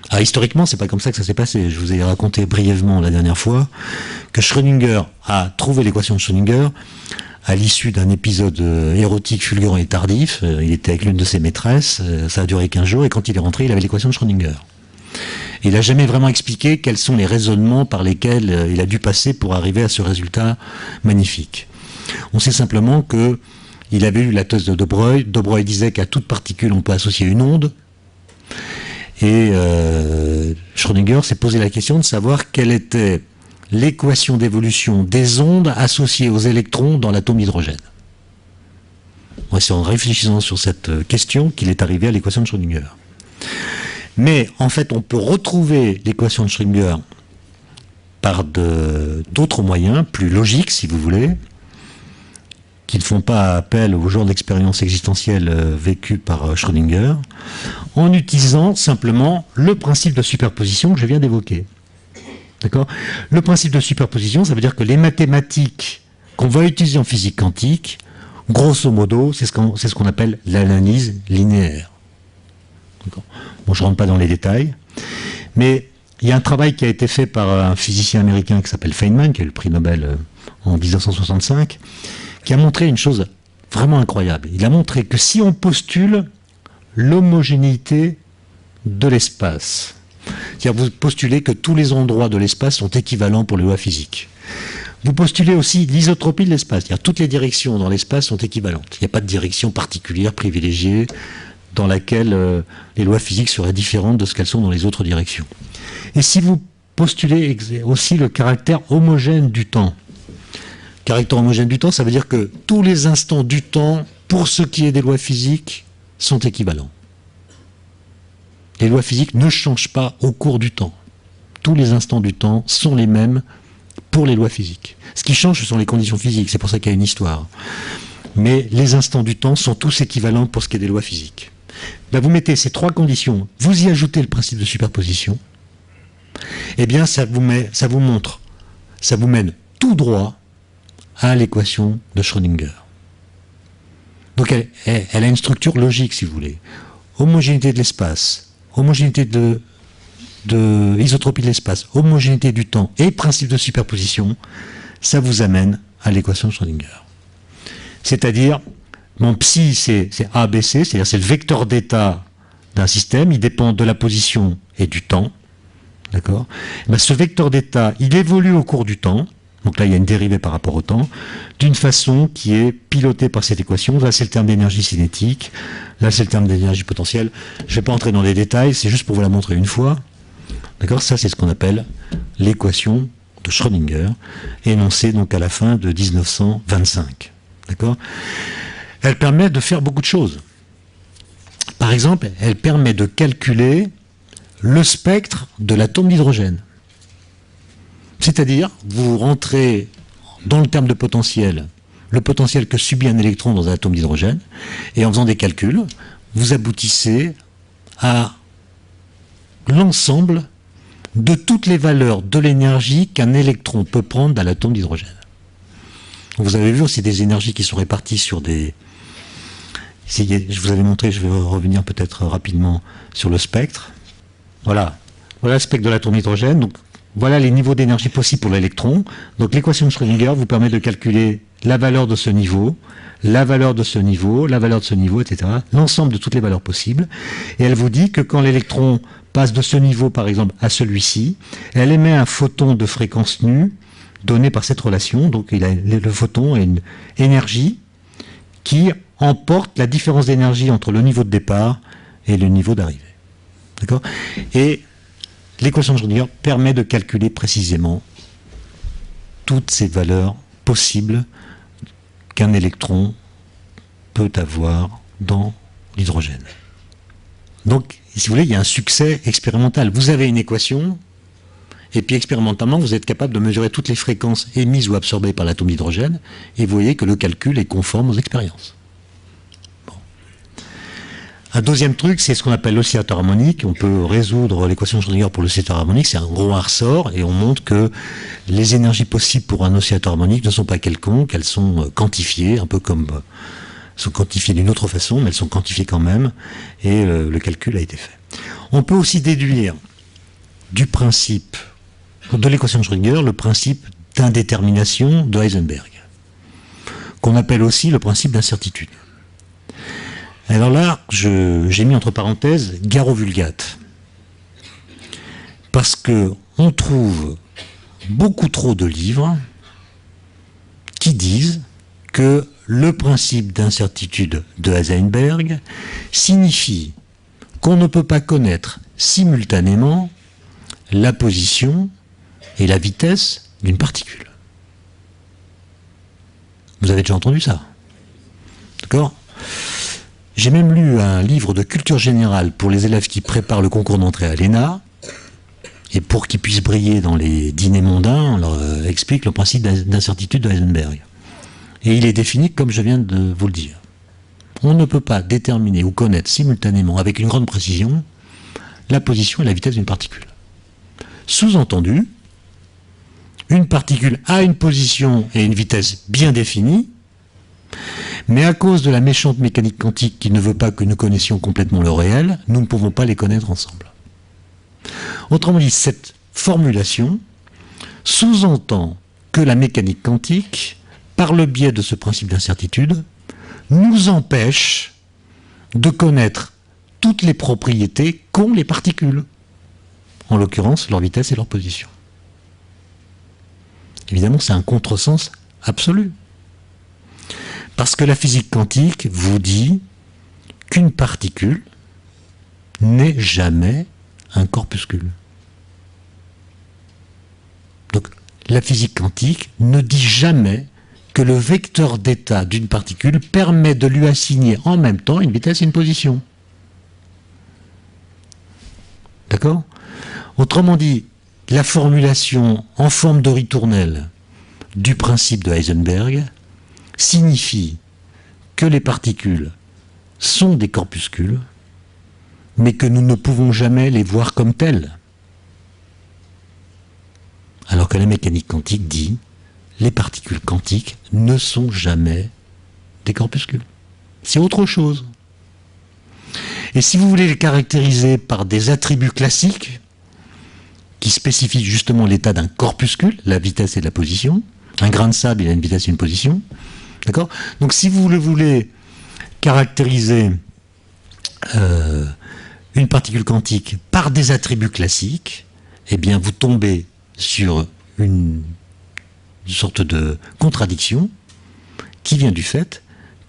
Alors historiquement, c'est pas comme ça que ça s'est passé. Je vous ai raconté brièvement la dernière fois que Schrödinger a trouvé l'équation de Schrödinger à l'issue d'un épisode érotique fulgurant et tardif. Il était avec l'une de ses maîtresses, ça a duré 15 jours, et quand il est rentré, il avait l'équation de Schrödinger. Il n'a jamais vraiment expliqué quels sont les raisonnements par lesquels il a dû passer pour arriver à ce résultat magnifique. On sait simplement que il avait eu la thèse de de Broglie. De Broglie disait qu'à toute particule on peut associer une onde. Et Schrödinger s'est posé la question de savoir quelle était l'équation d'évolution des ondes associées aux électrons dans l'atome d'hydrogène. C'est en réfléchissant sur cette question qu'il est arrivé à l'équation de Schrödinger. Mais en fait, on peut retrouver l'équation de Schrödinger par d'autres moyens, plus logiques si vous voulez, qui ne font pas appel au genre d'expérience existentielle vécue par Schrödinger, en utilisant simplement le principe de superposition que je viens d'évoquer. D'accord ? Le principe de superposition, ça veut dire que les mathématiques qu'on va utiliser en physique quantique, grosso modo, c'est ce qu'on appelle l'analyse linéaire. Bon, je ne rentre pas dans les détails, mais il y a un travail qui a été fait par un physicien américain qui s'appelle Feynman, qui a eu le prix Nobel en 1965, qui a montré une chose vraiment incroyable. Il a montré que si on postule l'homogénéité de l'espace, c'est-à-dire vous postulez que tous les endroits de l'espace sont équivalents pour les lois physiques. Vous postulez aussi l'isotropie de l'espace, c'est-à-dire toutes les directions dans l'espace sont équivalentes. Il n'y a pas de direction particulière, privilégiée, dans laquelle les lois physiques seraient différentes de ce qu'elles sont dans les autres directions. Et si vous postulez aussi le caractère homogène du temps, caractère homogène du temps, ça veut dire que tous les instants du temps, pour ce qui est des lois physiques, sont équivalents. Les lois physiques ne changent pas au cours du temps. Tous les instants du temps sont les mêmes pour les lois physiques. Ce qui change, ce sont les conditions physiques, c'est pour ça qu'il y a une histoire. Mais les instants du temps sont tous équivalents pour ce qui est des lois physiques. Ben vous mettez ces trois conditions, vous y ajoutez le principe de superposition, eh bien ça vous montre, ça vous mène tout droit à l'équation de Schrödinger. Donc elle a une structure logique, si vous voulez. Homogénéité de l'espace, homogénéité de isotropie de l'espace, homogénéité du temps et principe de superposition, ça vous amène à l'équation de Schrödinger. C'est-à-dire, mon psi, c'est ABC, c'est-à-dire c'est le vecteur d'état d'un système, il dépend de la position et du temps. D'accord ? Ben, ce vecteur d'état, il évolue au cours du temps, donc là il y a une dérivée par rapport au temps, d'une façon qui est pilotée par cette équation. Là c'est le terme d'énergie cinétique, là c'est le terme d'énergie potentielle. Je ne vais pas entrer dans les détails, c'est juste pour vous la montrer une fois. D'accord ? Ça c'est ce qu'on appelle l'équation de Schrödinger, énoncée donc à la fin de 1925. D'accord ? Elle permet de faire beaucoup de choses. Par exemple, elle permet de calculer le spectre de l'atome d'hydrogène. C'est-à-dire, vous rentrez dans le terme de potentiel, le potentiel que subit un électron dans un atome d'hydrogène, et en faisant des calculs, vous aboutissez à l'ensemble de toutes les valeurs de l'énergie qu'un électron peut prendre dans l'atome d'hydrogène. Vous avez vu aussi des énergies qui sont réparties sur des... Je vous avais montré, je vais revenir peut-être rapidement sur le spectre. Voilà le spectre de l'atome d'hydrogène. Donc, voilà les niveaux d'énergie possibles pour l'électron. Donc l'équation de Schrödinger vous permet de calculer la valeur de ce niveau, la valeur de ce niveau, la valeur de ce niveau, etc. L'ensemble de toutes les valeurs possibles. Et elle vous dit que quand l'électron passe de ce niveau, par exemple, à celui-ci, elle émet un photon de fréquence nue donné par cette relation. Donc le photon a une énergie qui emporte la différence d'énergie entre le niveau de départ et le niveau d'arrivée. D'accord ? Et l'équation de Schrödinger permet de calculer précisément toutes ces valeurs possibles qu'un électron peut avoir dans l'hydrogène. Donc, si vous voulez, il y a un succès expérimental. Vous avez une équation, et puis expérimentalement, vous êtes capable de mesurer toutes les fréquences émises ou absorbées par l'atome d'hydrogène, et vous voyez que le calcul est conforme aux expériences. Un deuxième truc, c'est ce qu'on appelle l'oscillateur harmonique. On peut résoudre l'équation de Schrödinger pour l'oscillateur harmonique. C'est un gros ressort et on montre que les énergies possibles pour un oscillateur harmonique ne sont pas quelconques, elles sont quantifiées, un peu comme sont quantifiées d'une autre façon, mais elles sont quantifiées quand même et le calcul a été fait. On peut aussi déduire du principe de l'équation de Schrödinger le principe d'indétermination de Heisenberg, qu'on appelle aussi le principe d'incertitude. Alors là, j'ai mis entre parenthèses gare aux vulgates. Parce qu'on trouve beaucoup trop de livres qui disent que le principe d'incertitude de Heisenberg signifie qu'on ne peut pas connaître simultanément la position et la vitesse d'une particule. Vous avez déjà entendu ça? D'accord? J'ai même lu un livre de culture générale pour les élèves qui préparent le concours d'entrée à l'ENA, et pour qu'ils puissent briller dans les dîners mondains, on leur explique le principe d'incertitude de Heisenberg. Et il est défini comme je viens de vous le dire. On ne peut pas déterminer ou connaître simultanément, avec une grande précision, la position et la vitesse d'une particule. Sous-entendu, une particule a une position et une vitesse bien définies, mais à cause de la méchante mécanique quantique qui ne veut pas que nous connaissions complètement le réel, nous ne pouvons pas les connaître ensemble. Autrement dit, cette formulation sous-entend que la mécanique quantique, par le biais de ce principe d'incertitude, nous empêche de connaître toutes les propriétés qu'ont les particules, en l'occurrence leur vitesse et leur position. Évidemment, c'est un contresens absolu. Parce que la physique quantique vous dit qu'une particule n'est jamais un corpuscule. Donc, la physique quantique ne dit jamais que le vecteur d'état d'une particule permet de lui assigner en même temps une vitesse et une position. D'accord? Autrement dit, la formulation en forme de ritournelle du principe de Heisenberg signifie que les particules sont des corpuscules, mais que nous ne pouvons jamais les voir comme telles. Alors que la mécanique quantique dit les particules quantiques ne sont jamais des corpuscules. C'est autre chose. Et si vous voulez les caractériser par des attributs classiques qui spécifient justement l'état d'un corpuscule, la vitesse et la position, un grain de sable, il a une vitesse et une position, d'accord? Donc si vous voulez caractériser une particule quantique par des attributs classiques, eh bien vous tombez sur une sorte de contradiction qui vient du fait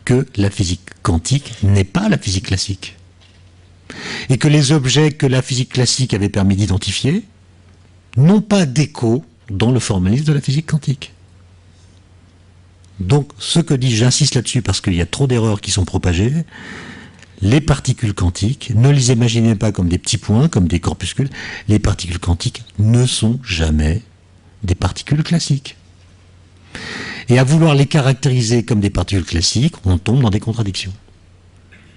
que la physique quantique n'est pas la physique classique. Et que les objets que la physique classique avait permis d'identifier n'ont pas d'écho dans le formalisme de la physique quantique. Donc, ce que dit, j'insiste là-dessus parce qu'il y a trop d'erreurs qui sont propagées, les particules quantiques, ne les imaginez pas comme des petits points, comme des corpuscules, les particules quantiques ne sont jamais des particules classiques. Et à vouloir les caractériser comme des particules classiques, on tombe dans des contradictions.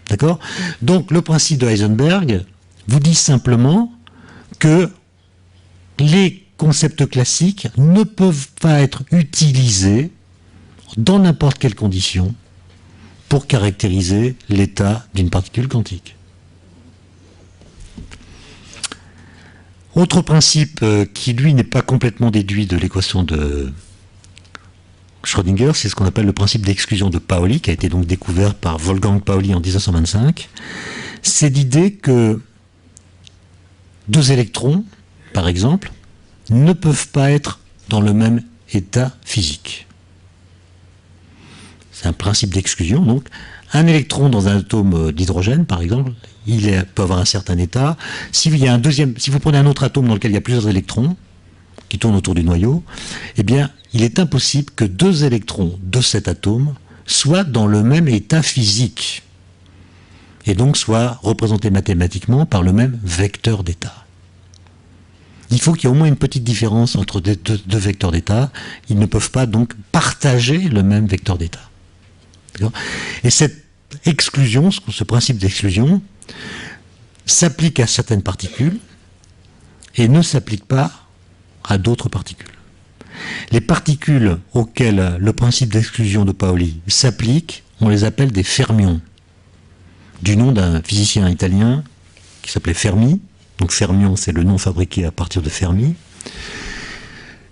D'accord? Donc, le principe de Heisenberg vous dit simplement que les concepts classiques ne peuvent pas être utilisés dans n'importe quelle condition pour caractériser l'état d'une particule quantique. Autre principe qui, lui, n'est pas complètement déduit de l'équation de Schrödinger, c'est ce qu'on appelle le principe d'exclusion de Pauli, qui a été donc découvert par Wolfgang Pauli en 1925. C'est l'idée que deux électrons, par exemple, ne peuvent pas être dans le même état physique. C'est un principe d'exclusion. Donc, un électron dans un atome d'hydrogène, par exemple, il peut avoir un certain état. Si vous prenez un autre atome dans lequel il y a plusieurs électrons qui tournent autour du noyau, eh bien, il est impossible que deux électrons de cet atome soient dans le même état physique et donc soient représentés mathématiquement par le même vecteur d'état. Il faut qu'il y ait au moins une petite différence entre deux vecteurs d'état. Ils ne peuvent pas donc partager le même vecteur d'état. Et cette exclusion, ce principe d'exclusion, s'applique à certaines particules et ne s'applique pas à d'autres particules. Les particules auxquelles le principe d'exclusion de Pauli s'applique, on les appelle des fermions, du nom d'un physicien italien qui s'appelait Fermi. Donc fermion, c'est le nom fabriqué à partir de Fermi.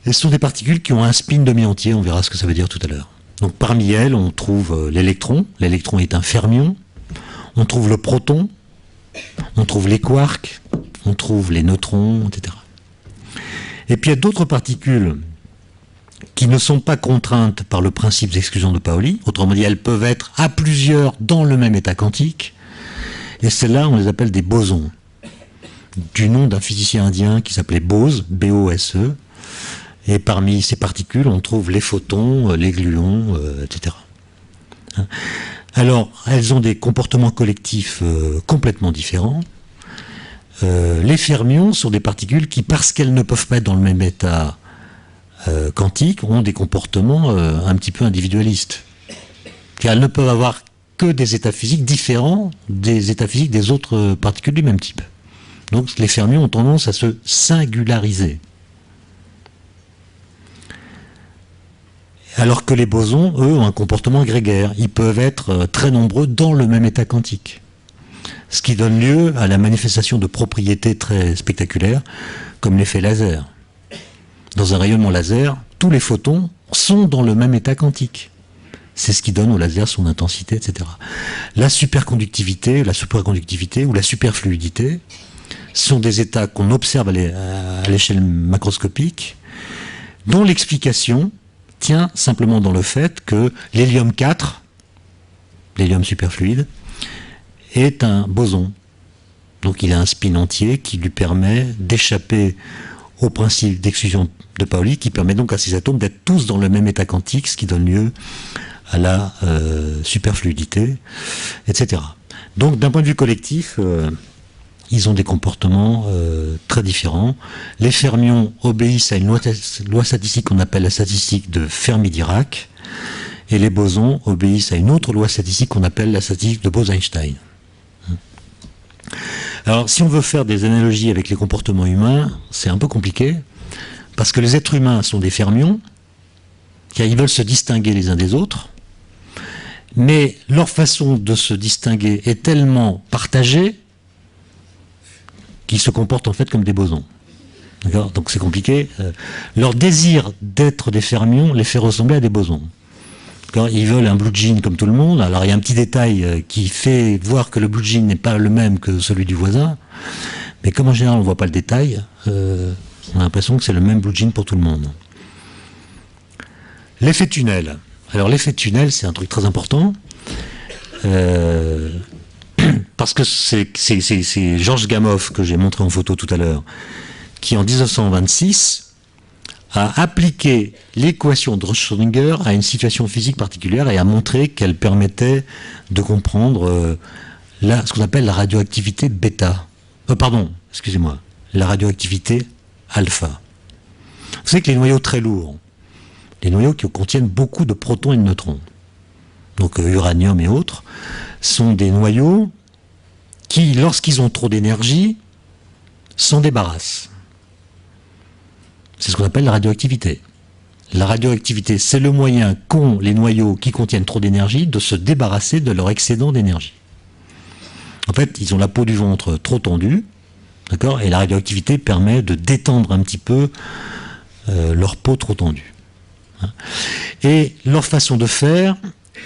Et ce sont des particules qui ont un spin demi-entier, on verra ce que ça veut dire tout à l'heure. Donc parmi elles, on trouve l'électron. L'électron est un fermion. On trouve le proton. On trouve les quarks. On trouve les neutrons, etc. Et puis il y a d'autres particules qui ne sont pas contraintes par le principe d'exclusion de Pauli. Autrement dit, elles peuvent être à plusieurs dans le même état quantique. Et celles-là, on les appelle des bosons. Du nom d'un physicien indien qui s'appelait Bose, B-O-S-E. Et parmi ces particules, on trouve les photons, les gluons, etc. Alors, elles ont des comportements collectifs complètement différents. Les fermions sont des particules qui, parce qu'elles ne peuvent pas être dans le même état quantique, ont des comportements un petit peu individualistes. Car elles ne peuvent avoir que des états physiques différents des états physiques des autres particules du même type. Donc les fermions ont tendance à se singulariser. Alors que les bosons, eux, ont un comportement grégaire. Ils peuvent être très nombreux dans le même état quantique. Ce qui donne lieu à la manifestation de propriétés très spectaculaires, comme l'effet laser. Dans un rayonnement laser, tous les photons sont dans le même état quantique. C'est ce qui donne au laser son intensité, etc. La superconductivité ou la superfluidité sont des états qu'on observe à l'échelle macroscopique, dont l'explication tient simplement dans le fait que l'hélium 4, l'hélium superfluide, est un boson. Donc il a un spin entier qui lui permet d'échapper au principe d'exclusion de Pauli, qui permet donc à ces atomes d'être tous dans le même état quantique, ce qui donne lieu à la superfluidité, etc. Donc d'un point de vue collectif, ils ont des comportements très différents. Les fermions obéissent à une loi statistique qu'on appelle la statistique de Fermi-Dirac, et les bosons obéissent à une autre loi statistique qu'on appelle la statistique de Bose-Einstein. Alors, si on veut faire des analogies avec les comportements humains, c'est un peu compliqué, parce que les êtres humains sont des fermions, car ils veulent se distinguer les uns des autres, mais leur façon de se distinguer est tellement partagée qu'ils se comportent en fait comme des bosons. D'accord ? Donc c'est compliqué. Leur désir d'être des fermions les fait ressembler à des bosons. Ils veulent un blue jean comme tout le monde. Alors il y a un petit détail qui fait voir que le blue jean n'est pas le même que celui du voisin. Mais comme en général on ne voit pas le détail, on a l'impression que c'est le même blue jean pour tout le monde. L'effet tunnel. Alors l'effet tunnel, c'est un truc très important. Parce que c'est Georges Gamow, que j'ai montré en photo tout à l'heure, qui en 1926 a appliqué l'équation de Schrödinger à une situation physique particulière et a montré qu'elle permettait de comprendre ce qu'on appelle la radioactivité bêta. La radioactivité alpha. Vous savez que les noyaux très lourds, les noyaux qui contiennent beaucoup de protons et de neutrons, donc uranium et autres, sont des noyaux qui, lorsqu'ils ont trop d'énergie, s'en débarrassent. C'est ce qu'on appelle la radioactivité. La radioactivité, c'est le moyen qu'ont les noyaux qui contiennent trop d'énergie de se débarrasser de leur excédent d'énergie. En fait, ils ont la peau du ventre trop tendue, d'accord, et la radioactivité permet de détendre un petit peu leur peau trop tendue. Et leur façon de faire,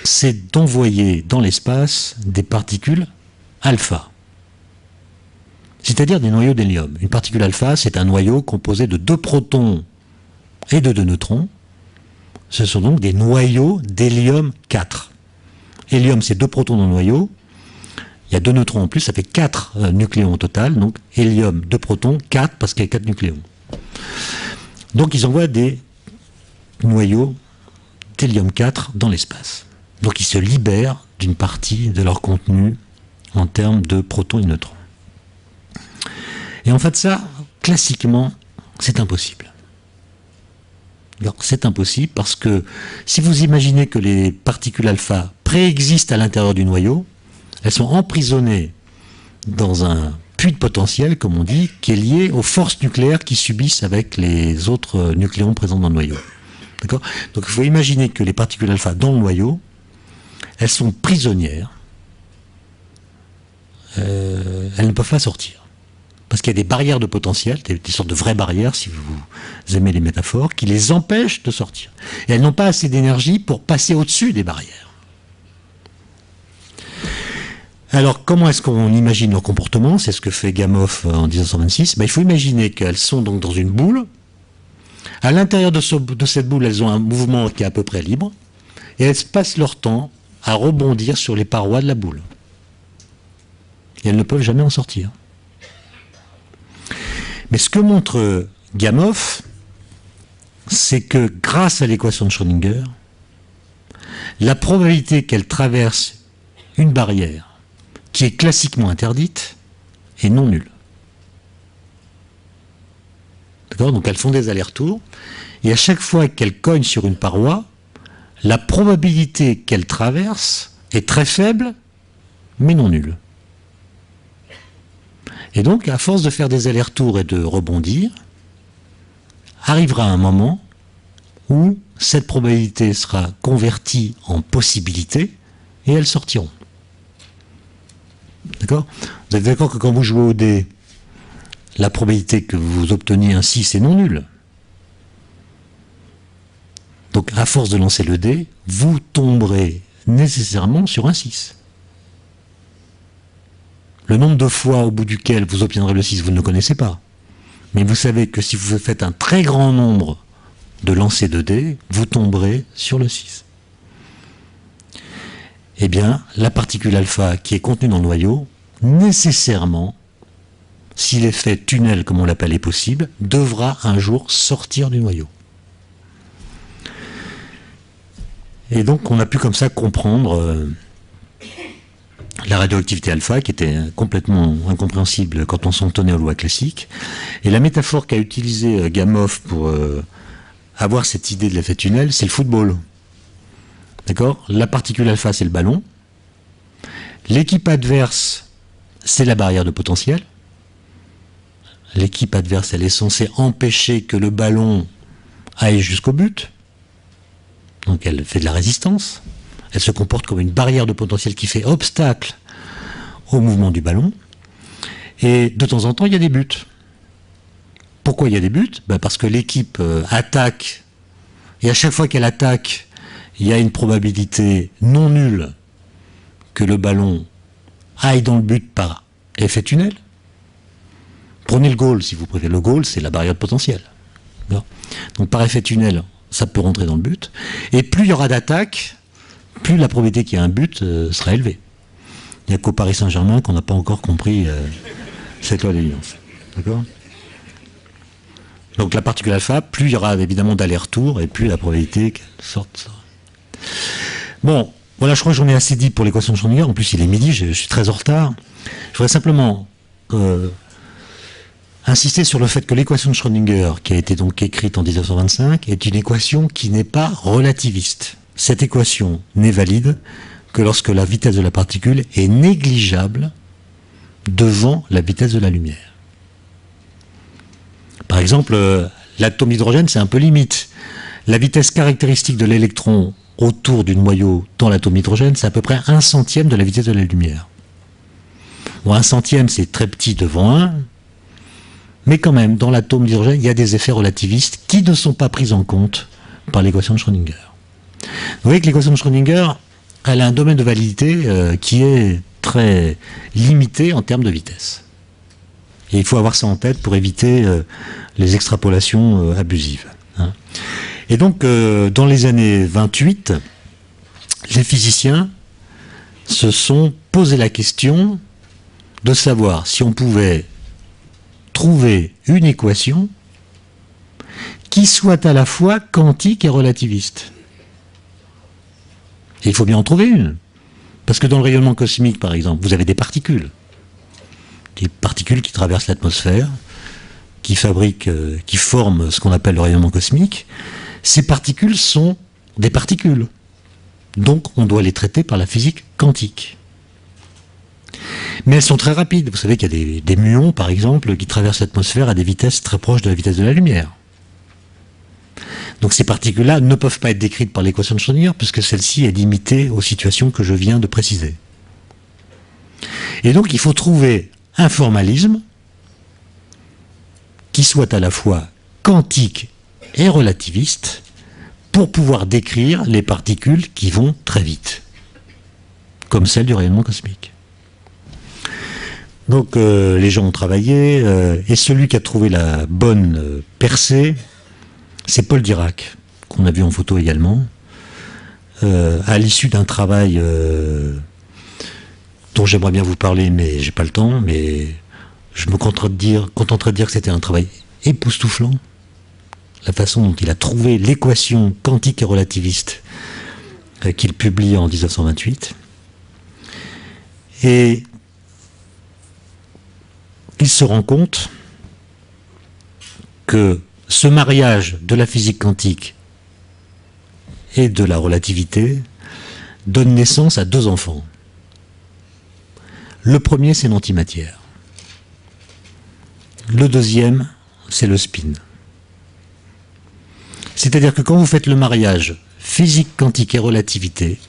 c'est d'envoyer dans l'espace des particules alpha. C'est-à-dire des noyaux d'hélium. Une particule alpha, c'est un noyau composé de 2 protons et de 2 neutrons. Ce sont donc des noyaux d'hélium 4. Hélium, c'est 2 protons dans le noyau. Il y a 2 neutrons en plus, ça fait 4 nucléons au total. Donc hélium, 2 protons, 4 parce qu'il y a 4 nucléons. Donc ils envoient des noyaux d'hélium 4 dans l'espace. Donc ils se libèrent d'une partie de leur contenu en termes de protons et neutrons. Et en fait ça, classiquement, c'est impossible. C'est impossible parce que si vous imaginez que les particules alpha préexistent à l'intérieur du noyau, elles sont emprisonnées dans un puits de potentiel, comme on dit, qui est lié aux forces nucléaires qui subissent avec les autres nucléons présents dans le noyau. D'accord ? Donc il faut imaginer que les particules alpha dans le noyau, elles sont prisonnières, elles ne peuvent pas sortir. Parce qu'il y a des barrières de potentiel, des sortes de vraies barrières, si vous aimez les métaphores, qui les empêchent de sortir. Et elles n'ont pas assez d'énergie pour passer au-dessus des barrières. Alors, comment est-ce qu'on imagine leur comportement ? C'est ce que fait Gamow en 1926. Il faut imaginer qu'elles sont donc dans une boule. À l'intérieur de cette boule, elles ont un mouvement qui est à peu près libre. Et elles passent leur temps à rebondir sur les parois de la boule. Et elles ne peuvent jamais en sortir. Mais ce que montre Gamow, c'est que grâce à l'équation de Schrödinger, la probabilité qu'elle traverse une barrière qui est classiquement interdite est non nulle. D'accord ? Donc elles font des allers-retours, et à chaque fois qu'elles cognent sur une paroi, la probabilité qu'elle traverse est très faible, mais non nulle. Et donc, à force de faire des allers-retours et de rebondir, arrivera un moment où cette probabilité sera convertie en possibilité et elles sortiront. D'accord ? Vous êtes d'accord que quand vous jouez au dé, la probabilité que vous obteniez un 6 est non nulle. Donc, à force de lancer le dé, vous tomberez nécessairement sur un 6. Le nombre de fois au bout duquel vous obtiendrez le 6, vous ne le connaissez pas. Mais vous savez que si vous faites un très grand nombre de lancers de dés, vous tomberez sur le 6. Eh bien, la particule alpha qui est contenue dans le noyau, nécessairement, si l'effet tunnel, comme on l'appelle, est possible, devra un jour sortir du noyau. Et donc, on a pu comme ça comprendre la radioactivité alpha, qui était complètement incompréhensible quand on s'en tenait aux lois classiques. Et la métaphore qu'a utilisée Gamow pour avoir cette idée de l'effet tunnel, c'est le football. D'accord ? La particule alpha, c'est le ballon. L'équipe adverse, c'est la barrière de potentiel. L'équipe adverse, elle est censée empêcher que le ballon aille jusqu'au but. Donc elle fait de la résistance. Elle se comporte comme une barrière de potentiel qui fait obstacle au mouvement du ballon. Et de temps en temps, il y a des buts. Pourquoi il y a des buts ? Parce que l'équipe attaque, et à chaque fois qu'elle attaque, il y a une probabilité non nulle que le ballon aille dans le but par effet tunnel. Prenez le goal, si vous préférez. Le goal, c'est la barrière de potentiel. Donc par effet tunnel, ça peut rentrer dans le but. Et plus il y aura d'attaques, plus la probabilité qu'il y ait un but sera élevée. Il n'y a qu'au Paris Saint-Germain qu'on n'a pas encore compris cette loi d'évidence. D'accord ? Donc la particule alpha, plus il y aura évidemment d'aller-retour, et plus la probabilité qu'elle sorte. Bon, voilà, je crois que j'en ai assez dit pour l'équation de Schrödinger. En plus, il est midi, je suis très en retard. Je voudrais simplement insister sur le fait que l'équation de Schrödinger, qui a été donc écrite en 1925, est une équation qui n'est pas relativiste. Cette équation n'est valide que lorsque la vitesse de la particule est négligeable devant la vitesse de la lumière. Par exemple, l'atome d'hydrogène, c'est un peu limite. La vitesse caractéristique de l'électron autour du noyau dans l'atome d'hydrogène, c'est à peu près 1/100 de la vitesse de la lumière. Bon, 1/100, c'est très petit devant 1, mais quand même, dans l'atome d'hydrogène, il y a des effets relativistes qui ne sont pas pris en compte par l'équation de Schrödinger. Vous voyez que l'équation de Schrödinger, elle a un domaine de validité qui est très limité en termes de vitesse. Et il faut avoir ça en tête pour éviter les extrapolations abusives. Hein. Et donc, dans les années 28, les physiciens se sont posé la question de savoir si on pouvait trouver une équation qui soit à la fois quantique et relativiste. Et il faut bien en trouver une. Parce que dans le rayonnement cosmique, par exemple, vous avez des particules qui traversent l'atmosphère, qui forment ce qu'on appelle le rayonnement cosmique. Ces particules sont des particules. Donc on doit les traiter par la physique quantique. Mais elles sont très rapides. Vous savez qu'il y a des muons, par exemple, qui traversent l'atmosphère à des vitesses très proches de la vitesse de la lumière. Donc ces particules-là ne peuvent pas être décrites par l'équation de Schrödinger, puisque celle-ci est limitée aux situations que je viens de préciser. Et donc il faut trouver un formalisme qui soit à la fois quantique et relativiste pour pouvoir décrire les particules qui vont très vite, comme celle du rayonnement cosmique. Donc les gens ont travaillé, et celui qui a trouvé la bonne percée, c'est Paul Dirac, qu'on a vu en photo également, à l'issue d'un travail dont j'aimerais bien vous parler, mais j'ai pas le temps, mais je me contenterai de dire que c'était un travail époustouflant, la façon dont il a trouvé l'équation quantique et relativiste qu'il publie en 1928. Et il se rend compte que ce mariage de la physique quantique et de la relativité donne naissance à 2 enfants. Le premier, c'est l'antimatière. Le deuxième, c'est le spin. C'est-à-dire que quand vous faites le mariage physique quantique et relativité,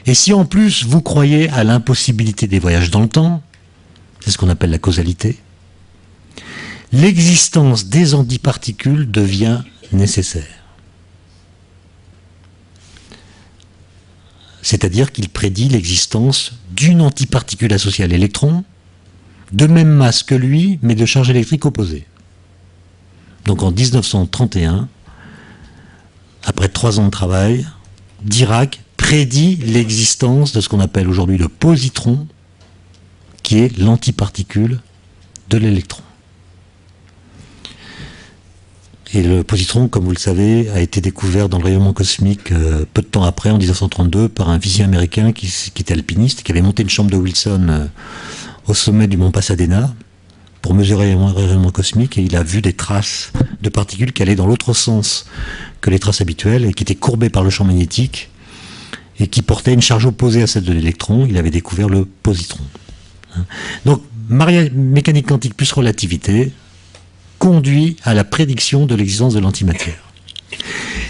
et si en plus vous croyez à l'impossibilité des voyages dans le temps, c'est ce qu'on appelle la causalité, l'existence des antiparticules devient nécessaire. C'est-à-dire qu'il prédit l'existence d'une antiparticule associée à l'électron, de même masse que lui, mais de charge électrique opposée. Donc en 1931, après 3 ans de travail, Dirac prédit l'existence de ce qu'on appelle aujourd'hui le positron, qui est l'antiparticule de l'électron. Et le positron, comme vous le savez, a été découvert dans le rayonnement cosmique peu de temps après, en 1932, par un physicien américain qui était alpiniste, qui avait monté une chambre de Wilson au sommet du mont Pasadena pour mesurer le rayonnement cosmique, et il a vu des traces de particules qui allaient dans l'autre sens que les traces habituelles et qui étaient courbées par le champ magnétique et qui portaient une charge opposée à celle de l'électron. Il avait découvert le positron. Donc, mécanique quantique plus relativité conduit à la prédiction de l'existence de l'antimatière.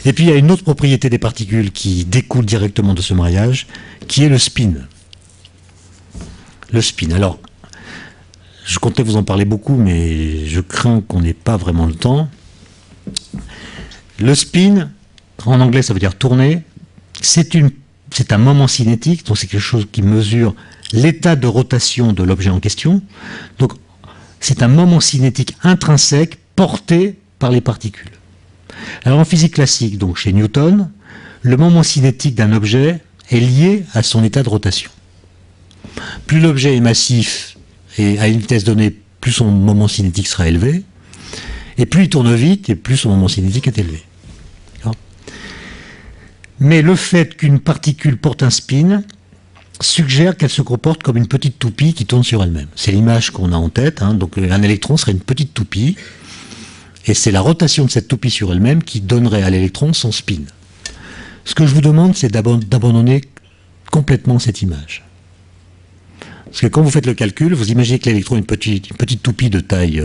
Et puis il y a une autre propriété des particules qui découle directement de ce mariage, qui est le spin. Le spin. Alors, je comptais vous en parler beaucoup, mais je crains qu'on n'ait pas vraiment le temps. Le spin, en anglais ça veut dire tourner, c'est un moment cinétique, donc c'est quelque chose qui mesure l'état de rotation de l'objet en question. Donc, c'est un moment cinétique intrinsèque porté par les particules. Alors en physique classique, donc chez Newton, le moment cinétique d'un objet est lié à son état de rotation. Plus l'objet est massif et à une vitesse donnée, plus son moment cinétique sera élevé, et plus il tourne vite, et plus son moment cinétique est élevé. Mais le fait qu'une particule porte un spin suggère qu'elle se comporte comme une petite toupie qui tourne sur elle-même. C'est l'image qu'on a en tête, hein. Donc un électron serait une petite toupie, et c'est la rotation de cette toupie sur elle-même qui donnerait à l'électron son spin. Ce que je vous demande, c'est d'abandonner complètement cette image. Parce que quand vous faites le calcul, vous imaginez que l'électron est une petite toupie de taille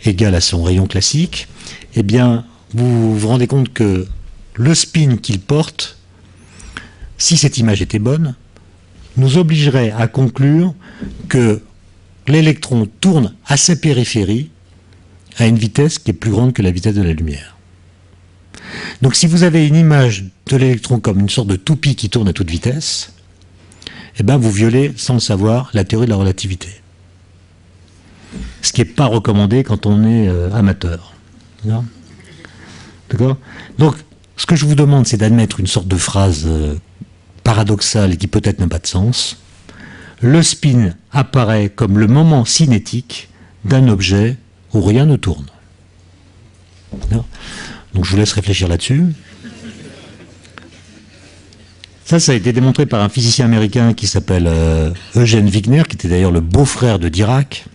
égale à son rayon classique, eh bien, vous vous rendez compte que le spin qu'il porte, si cette image était bonne, nous obligerait à conclure que l'électron tourne à sa périphérie à une vitesse qui est plus grande que la vitesse de la lumière. Donc si vous avez une image de l'électron comme une sorte de toupie qui tourne à toute vitesse, eh bien vous violez, sans le savoir, la théorie de la relativité. Ce qui n'est pas recommandé quand on est amateur. D'accord ? Donc, ce que je vous demande, c'est d'admettre une sorte de phrase paradoxale qui peut-être n'a pas de sens. Le spin apparaît comme le moment cinétique d'un objet où rien ne tourne. Donc je vous laisse réfléchir là-dessus. Ça a été démontré par un physicien américain qui s'appelle Eugène Wigner, qui était d'ailleurs le beau-frère de Dirac.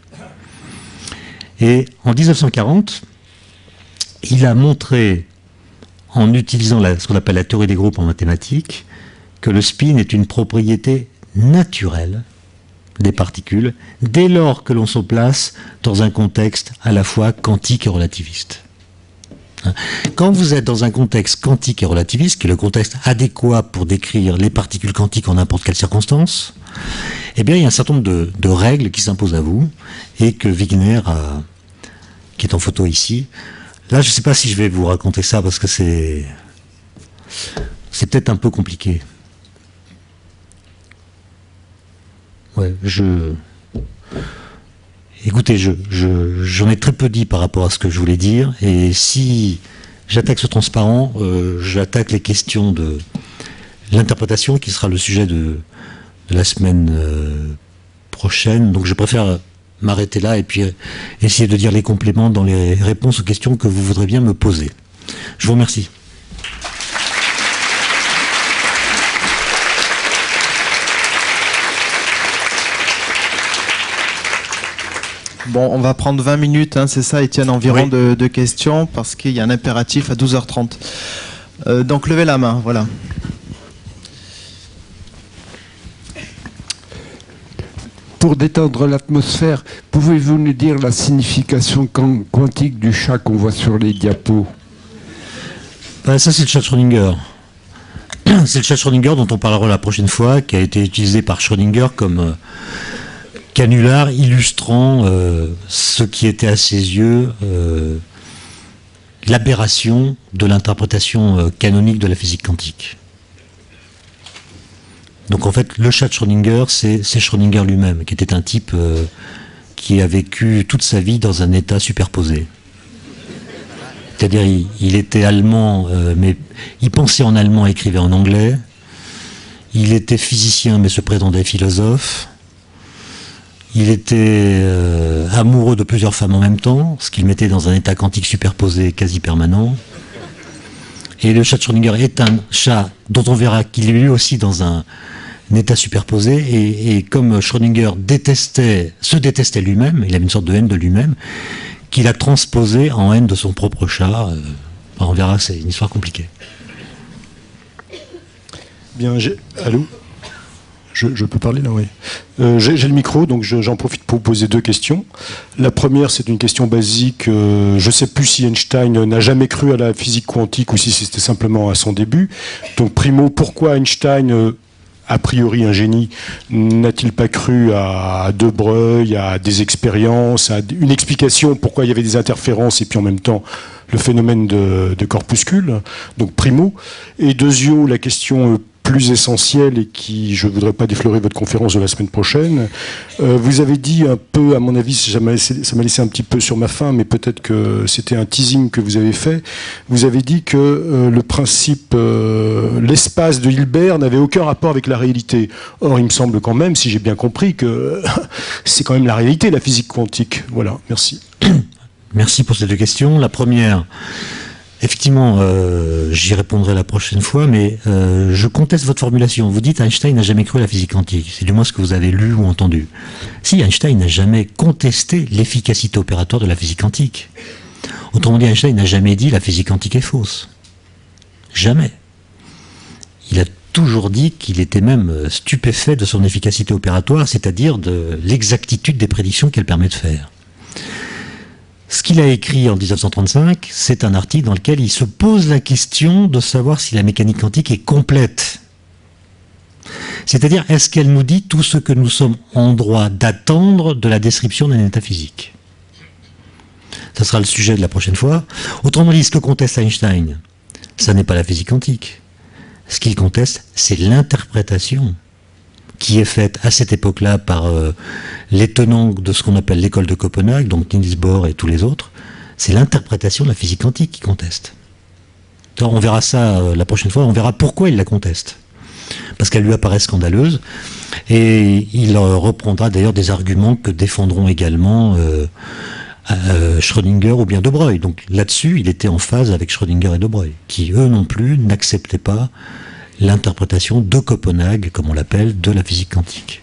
Et en 1940, il a montré, en utilisant ce qu'on appelle la théorie des groupes en mathématiques, que le spin est une propriété naturelle des particules, dès lors que l'on se place dans un contexte à la fois quantique et relativiste. Quand vous êtes dans un contexte quantique et relativiste, qui est le contexte adéquat pour décrire les particules quantiques en n'importe quelle circonstance, eh bien il y a un certain nombre de règles qui s'imposent à vous, et que Wigner, qui est en photo ici, là je ne sais pas si je vais vous raconter ça, parce que c'est peut-être un peu compliqué. Ouais, écoutez, j'en ai très peu dit par rapport à ce que je voulais dire, et si j'attaque ce transparent, j'attaque les questions de l'interprétation, qui sera le sujet de la semaine prochaine, donc je préfère m'arrêter là et puis essayer de dire les compléments dans les réponses aux questions que vous voudrez bien me poser. Je vous remercie. Bon, on va prendre 20 minutes, hein, c'est ça, Étienne, environ oui. de questions, parce qu'il y a un impératif à 12h30. Donc, levez la main, voilà. Pour détendre l'atmosphère, pouvez-vous nous dire la signification quantique du chat qu'on voit sur les diapos? Ça, c'est le chat Schrödinger. C'est le chat Schrödinger dont on parlera la prochaine fois, qui a été utilisé par Schrödinger comme canular illustrant ce qui était à ses yeux l'aberration de l'interprétation canonique de la physique quantique. Donc en fait, le chat de Schrödinger, c'est Schrödinger lui-même, qui était un type qui a vécu toute sa vie dans un état superposé. C'est-à-dire, il était allemand, mais il pensait en allemand et écrivait en anglais. Il était physicien, mais se prétendait philosophe. Il était amoureux de plusieurs femmes en même temps, ce qui le mettait dans un état quantique superposé quasi permanent. Et le chat de Schrödinger est un chat dont on verra qu'il est lui aussi dans un état superposé. Et comme Schrödinger se détestait lui-même, il avait une sorte de haine de lui-même, qu'il a transposé en haine de son propre chat. On verra, c'est une histoire compliquée. Bien, allô ? Je peux parler là, oui. J'ai le micro, donc j'en profite pour vous poser deux questions. La première, c'est une question basique. Je ne sais plus si Einstein n'a jamais cru à la physique quantique ou si c'était simplement à son début. Donc, primo, pourquoi Einstein, a priori un génie, n'a-t-il pas cru à De Broglie, à des expériences, à une explication pourquoi il y avait des interférences et puis en même temps le phénomène de corpuscule? Donc, primo. Et deuxio, la question plus essentielle et qui, je ne voudrais pas déflorer votre conférence de la semaine prochaine. Vous avez dit un peu, à mon avis, ça m'a laissé un petit peu sur ma faim, mais peut-être que c'était un teasing que vous avez fait. Vous avez dit que le principe, l'espace de Hilbert n'avait aucun rapport avec la réalité. Or, il me semble quand même, si j'ai bien compris, que c'est quand même la réalité, la physique quantique. Voilà, merci. Merci pour ces deux questions. La première... Effectivement, j'y répondrai la prochaine fois, mais je conteste votre formulation. Vous dites Einstein n'a jamais cru à la physique quantique. C'est du moins ce que vous avez lu ou entendu. Si, Einstein n'a jamais contesté l'efficacité opératoire de la physique quantique. Autrement dit, Einstein n'a jamais dit la physique quantique est fausse. Jamais. Il a toujours dit qu'il était même stupéfait de son efficacité opératoire, c'est-à-dire de l'exactitude des prédictions qu'elle permet de faire. Ce qu'il a écrit en 1935, c'est un article dans lequel il se pose la question de savoir si la mécanique quantique est complète. C'est-à-dire, est-ce qu'elle nous dit tout ce que nous sommes en droit d'attendre de la description d'un état physique? Ça sera le sujet de la prochaine fois. Autrement dit, ce que conteste Einstein, ça n'est pas la physique quantique. Ce qu'il conteste, c'est l'interprétation qui est faite à cette époque-là par les tenants de ce qu'on appelle l'école de Copenhague, donc Niels Bohr et tous les autres. C'est l'interprétation de la physique quantique qui conteste. Alors, on verra ça la prochaine fois, on verra pourquoi il la conteste. Parce qu'elle lui apparaît scandaleuse, et il reprendra d'ailleurs des arguments que défendront également Schrödinger ou bien De Broglie. Donc là-dessus, il était en phase avec Schrödinger et De Broglie, qui eux non plus n'acceptaient pas l'interprétation de Copenhague, comme on l'appelle, de la physique quantique.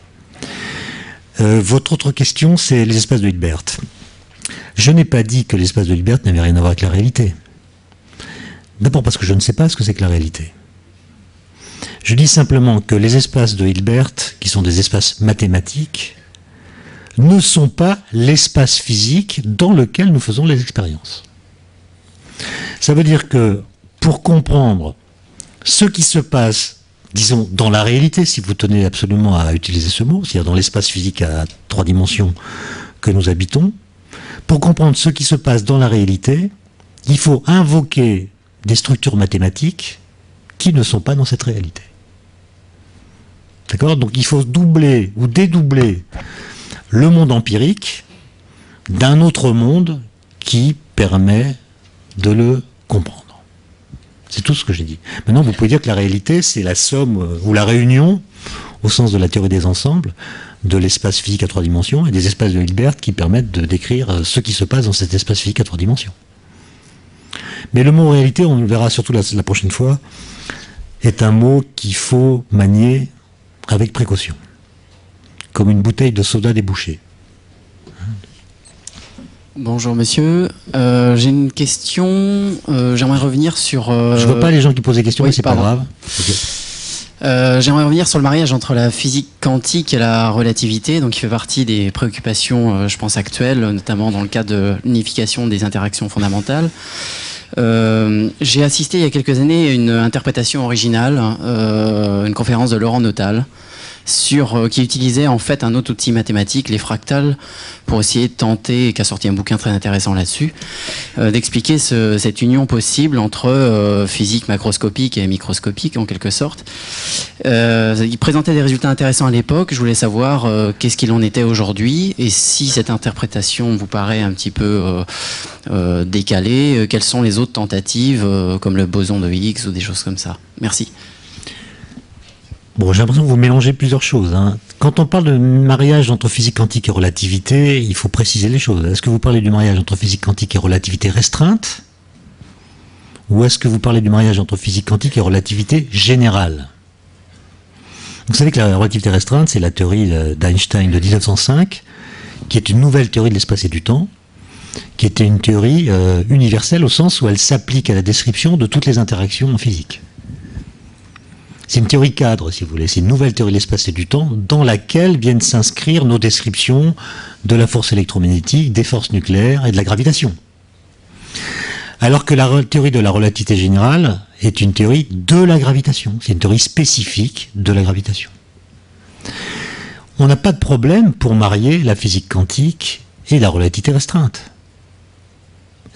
Votre autre question, c'est les espaces de Hilbert. Je n'ai pas dit que l'espace de Hilbert n'avait rien à voir avec la réalité. D'abord parce que je ne sais pas ce que c'est que la réalité. Je dis simplement que les espaces de Hilbert, qui sont des espaces mathématiques, ne sont pas l'espace physique dans lequel nous faisons les expériences. Ça veut dire que pour comprendre ce qui se passe, disons, dans la réalité, si vous tenez absolument à utiliser ce mot, c'est-à-dire dans l'espace physique à 3 dimensions que nous habitons, pour comprendre ce qui se passe dans la réalité, il faut invoquer des structures mathématiques qui ne sont pas dans cette réalité. D'accord ? Donc il faut doubler ou dédoubler le monde empirique d'un autre monde qui permet de le comprendre. C'est tout ce que j'ai dit. Maintenant, vous pouvez dire que la réalité, c'est la somme ou la réunion, au sens de la théorie des ensembles, de l'espace physique à 3 dimensions et des espaces de Hilbert qui permettent de décrire ce qui se passe dans cet espace physique à 3 dimensions. Mais le mot réalité, on le verra surtout la prochaine fois, est un mot qu'il faut manier avec précaution, comme une bouteille de soda débouchée. Bonjour monsieur, j'ai une question, j'aimerais revenir sur... Je ne vois pas les gens qui posent des questions, oui, mais c'est pas grave. Okay. J'aimerais revenir sur le mariage entre la physique quantique et la relativité, donc qui fait partie des préoccupations, je pense, actuelles, notamment dans le cadre de l'unification des interactions fondamentales. J'ai assisté il y a quelques années à une interprétation originale, une conférence de Laurent Notal, qui utilisait en fait un autre outil mathématique, les fractales, pour essayer de tenter, et qui a sorti un bouquin très intéressant là-dessus, d'expliquer cette union possible entre physique macroscopique et microscopique en quelque sorte. Il présentait des résultats intéressants à l'époque. Je voulais savoir qu'est-ce qu'il en était aujourd'hui et si cette interprétation vous paraît un petit peu décalée, quelles sont les autres tentatives comme le boson de Higgs ou des choses comme ça. Merci. Bon, j'ai l'impression que vous mélangez plusieurs choses, hein. Quand on parle de mariage entre physique quantique et relativité, il faut préciser les choses. Est-ce que vous parlez du mariage entre physique quantique et relativité restreinte? Ou est-ce que vous parlez du mariage entre physique quantique et relativité générale? Vous savez que la relativité restreinte, c'est la théorie d'Einstein de 1905, qui est une nouvelle théorie de l'espace et du temps, qui était une théorie universelle au sens où elle s'applique à la description de toutes les interactions en physique. C'est une théorie cadre, si vous voulez. C'est une nouvelle théorie de l'espace et du temps dans laquelle viennent s'inscrire nos descriptions de la force électromagnétique, des forces nucléaires et de la gravitation. Alors que la théorie de la relativité générale est une théorie de la gravitation. C'est une théorie spécifique de la gravitation. On n'a pas de problème pour marier la physique quantique et la relativité restreinte.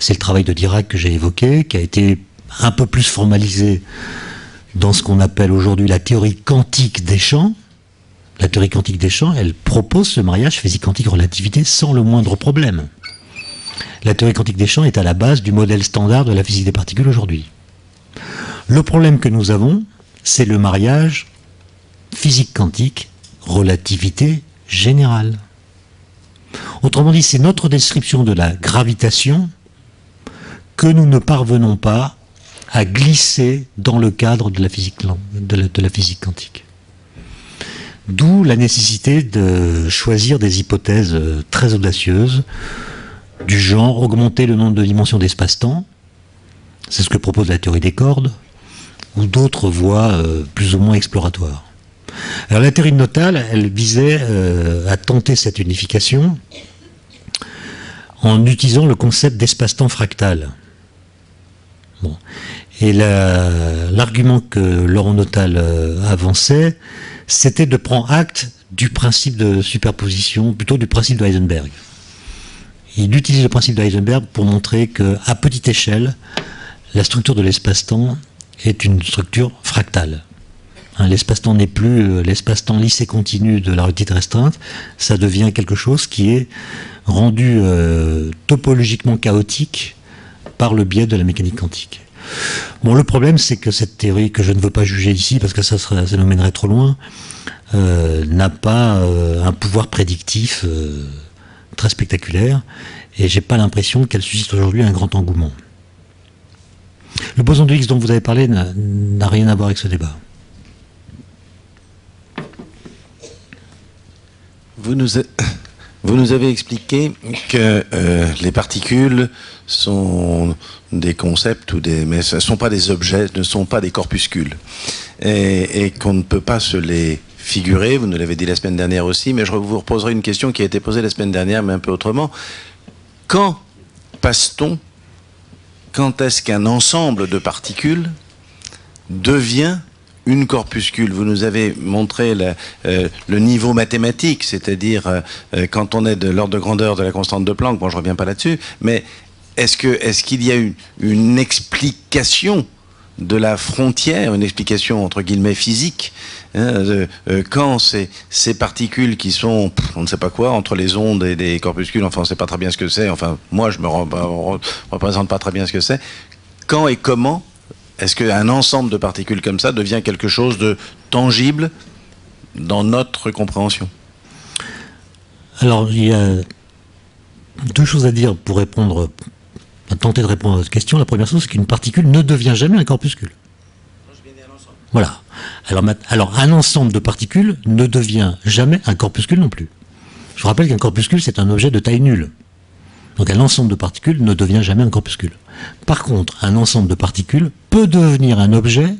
C'est le travail de Dirac que j'ai évoqué, qui a été un peu plus formalisé dans ce qu'on appelle aujourd'hui la théorie quantique des champs. La théorie quantique des champs, elle propose ce mariage physique quantique relativité sans le moindre problème. La théorie quantique des champs est à la base du modèle standard de la physique des particules aujourd'hui. Le problème que nous avons, c'est le mariage physique quantique relativité générale. Autrement dit, c'est notre description de la gravitation que nous ne parvenons pas à glisser dans le cadre de la physique quantique. D'où la nécessité de choisir des hypothèses très audacieuses, du genre augmenter le nombre de dimensions d'espace-temps, c'est ce que propose la théorie des cordes, ou d'autres voies plus ou moins exploratoires. Alors la théorie de Notal, elle visait à tenter cette unification en utilisant le concept d'espace-temps fractal. Bon. Et l'argument que Laurent Notal avançait, c'était de prendre acte du principe de superposition, plutôt du principe de Heisenberg. Il utilise le principe de Heisenberg pour montrer qu'à petite échelle, la structure de l'espace-temps est une structure fractale. Hein, l'espace-temps n'est plus l'espace-temps lisse et continu de la relativité restreinte, ça devient quelque chose qui est rendu topologiquement chaotique par le biais de la mécanique quantique. Bon, le problème, c'est que cette théorie, que je ne veux pas juger ici, parce que ça nous mènerait trop loin, n'a pas un pouvoir prédictif très spectaculaire, et j'ai pas l'impression qu'elle suscite aujourd'hui un grand engouement. Le boson de Higgs dont vous avez parlé n'a rien à voir avec ce débat. Vous nous avez expliqué que les particules sont des concepts mais ce ne sont pas des objets, ne sont pas des corpuscules, et qu'on ne peut pas se les figurer. Vous nous l'avez dit la semaine dernière aussi, mais je vous reposerai une question qui a été posée la semaine dernière, mais un peu autrement. Quand est-ce qu'un ensemble de particules devient une corpuscule? Vous nous avez montré le niveau mathématique, c'est-à-dire quand on est de l'ordre de grandeur de la constante de Planck. Bon, je ne reviens pas là-dessus, mais est-ce qu'il y a une explication de la frontière, une explication entre guillemets physique, hein, quand ces particules qui sont, on ne sait pas quoi, entre les ondes et les corpuscules, enfin on ne sait pas très bien ce que c'est, enfin moi je ne me représente pas très bien ce que c'est, quand et comment est-ce qu'un ensemble de particules comme ça devient quelque chose de tangible dans notre compréhension? Alors, il y a deux choses à dire pour tenter de répondre à votre question. La première chose, c'est qu'une particule ne devient jamais un corpuscule. Voilà. Alors, un ensemble de particules ne devient jamais un corpuscule non plus. Je vous rappelle qu'un corpuscule, c'est un objet de taille nulle. Donc un ensemble de particules ne devient jamais un corpuscule. Par contre, un ensemble de particules peut devenir un objet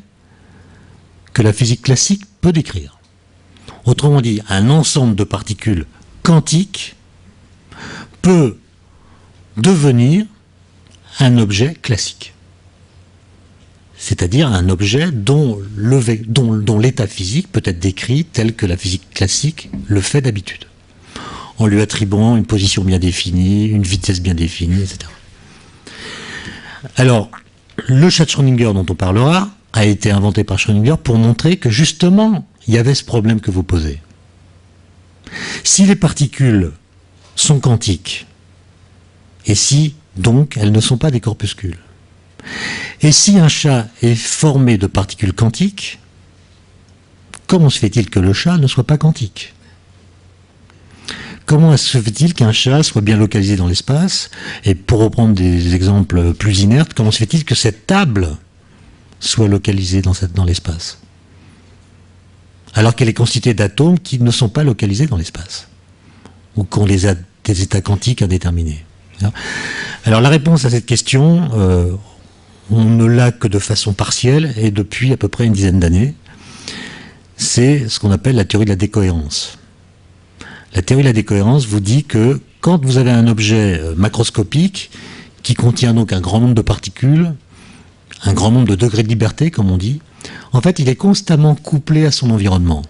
que la physique classique peut décrire. Autrement dit, un ensemble de particules quantiques peut devenir un objet classique. C'est-à-dire un objet dont l'état physique peut être décrit tel que la physique classique le fait d'habitude, en lui attribuant une position bien définie, une vitesse bien définie, etc. Alors, le chat de Schrödinger dont on parlera a été inventé par Schrödinger pour montrer que justement, il y avait ce problème que vous posez. Si les particules sont quantiques, et si, donc, elles ne sont pas des corpuscules, et si un chat est formé de particules quantiques, comment se fait-il que le chat ne soit pas quantique ? Comment se fait-il qu'un chat soit bien localisé dans l'espace? Et pour reprendre des exemples plus inertes, comment se fait-il que cette table soit localisée dans l'espace? Alors qu'elle est constituée d'atomes qui ne sont pas localisés dans l'espace, ou qu'on les a des états quantiques indéterminés. Alors la réponse à cette question, on ne l'a que de façon partielle, et depuis à peu près une dizaine d'années. C'est ce qu'on appelle la théorie de la décohérence. La théorie de la décohérence vous dit que quand vous avez un objet macroscopique qui contient donc un grand nombre de particules, un grand nombre de degrés de liberté, comme on dit, en fait, il est constamment couplé à son environnement.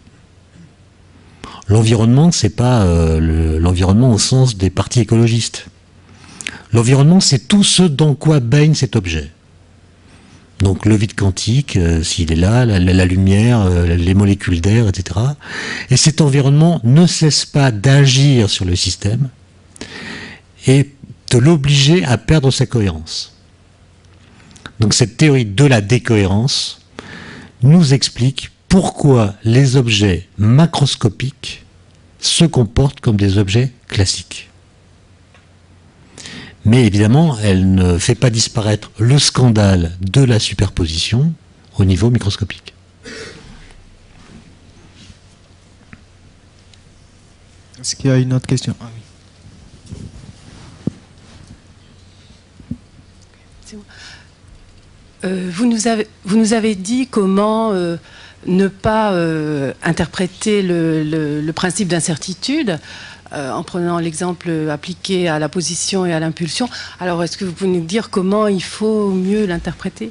L'environnement, c'est pas l'environnement au sens des partis écologistes. L'environnement, c'est tout ce dans quoi baigne cet objet. Donc le vide quantique, s'il est là, la lumière, les molécules d'air, etc. Et cet environnement ne cesse pas d'agir sur le système et de l'obliger à perdre sa cohérence. Donc cette théorie de la décohérence nous explique pourquoi les objets macroscopiques se comportent comme des objets classiques. Mais évidemment, elle ne fait pas disparaître le scandale de la superposition au niveau microscopique. Est-ce qu'il y a une autre question? Ah, oui. Vous nous avez dit comment ne pas interpréter le principe d'incertitude en prenant l'exemple appliqué à la position et à l'impulsion. Alors, est-ce que vous pouvez nous dire comment il faut mieux l'interpréter?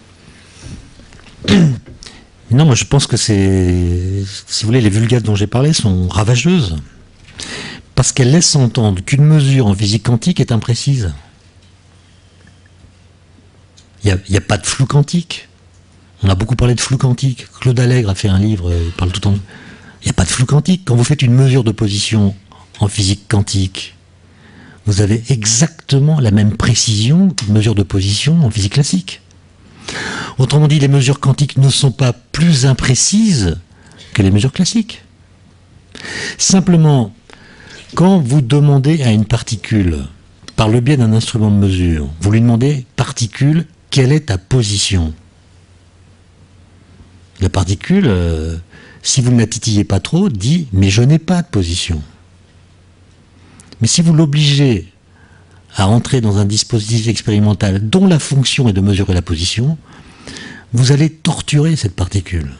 Non, moi je pense que si vous voulez, les vulgates dont j'ai parlé sont ravageuses. Parce qu'elles laissent entendre qu'une mesure en physique quantique est imprécise. Il n'y a pas de flou quantique. On a beaucoup parlé de flou quantique. Claude Allègre a fait un livre, il parle tout le temps. Il n'y a pas de flou quantique. Quand vous faites une mesure de position en physique quantique, vous avez exactement la même précision qu'une mesure de position en physique classique. Autrement dit, les mesures quantiques ne sont pas plus imprécises que les mesures classiques. Simplement, quand vous demandez à une particule, par le biais d'un instrument de mesure, vous lui demandez, particule, quelle est ta position? La particule, si vous ne la titillez pas trop, dit, mais je n'ai pas de position. Mais si vous l'obligez à entrer dans un dispositif expérimental dont la fonction est de mesurer la position, vous allez torturer cette particule.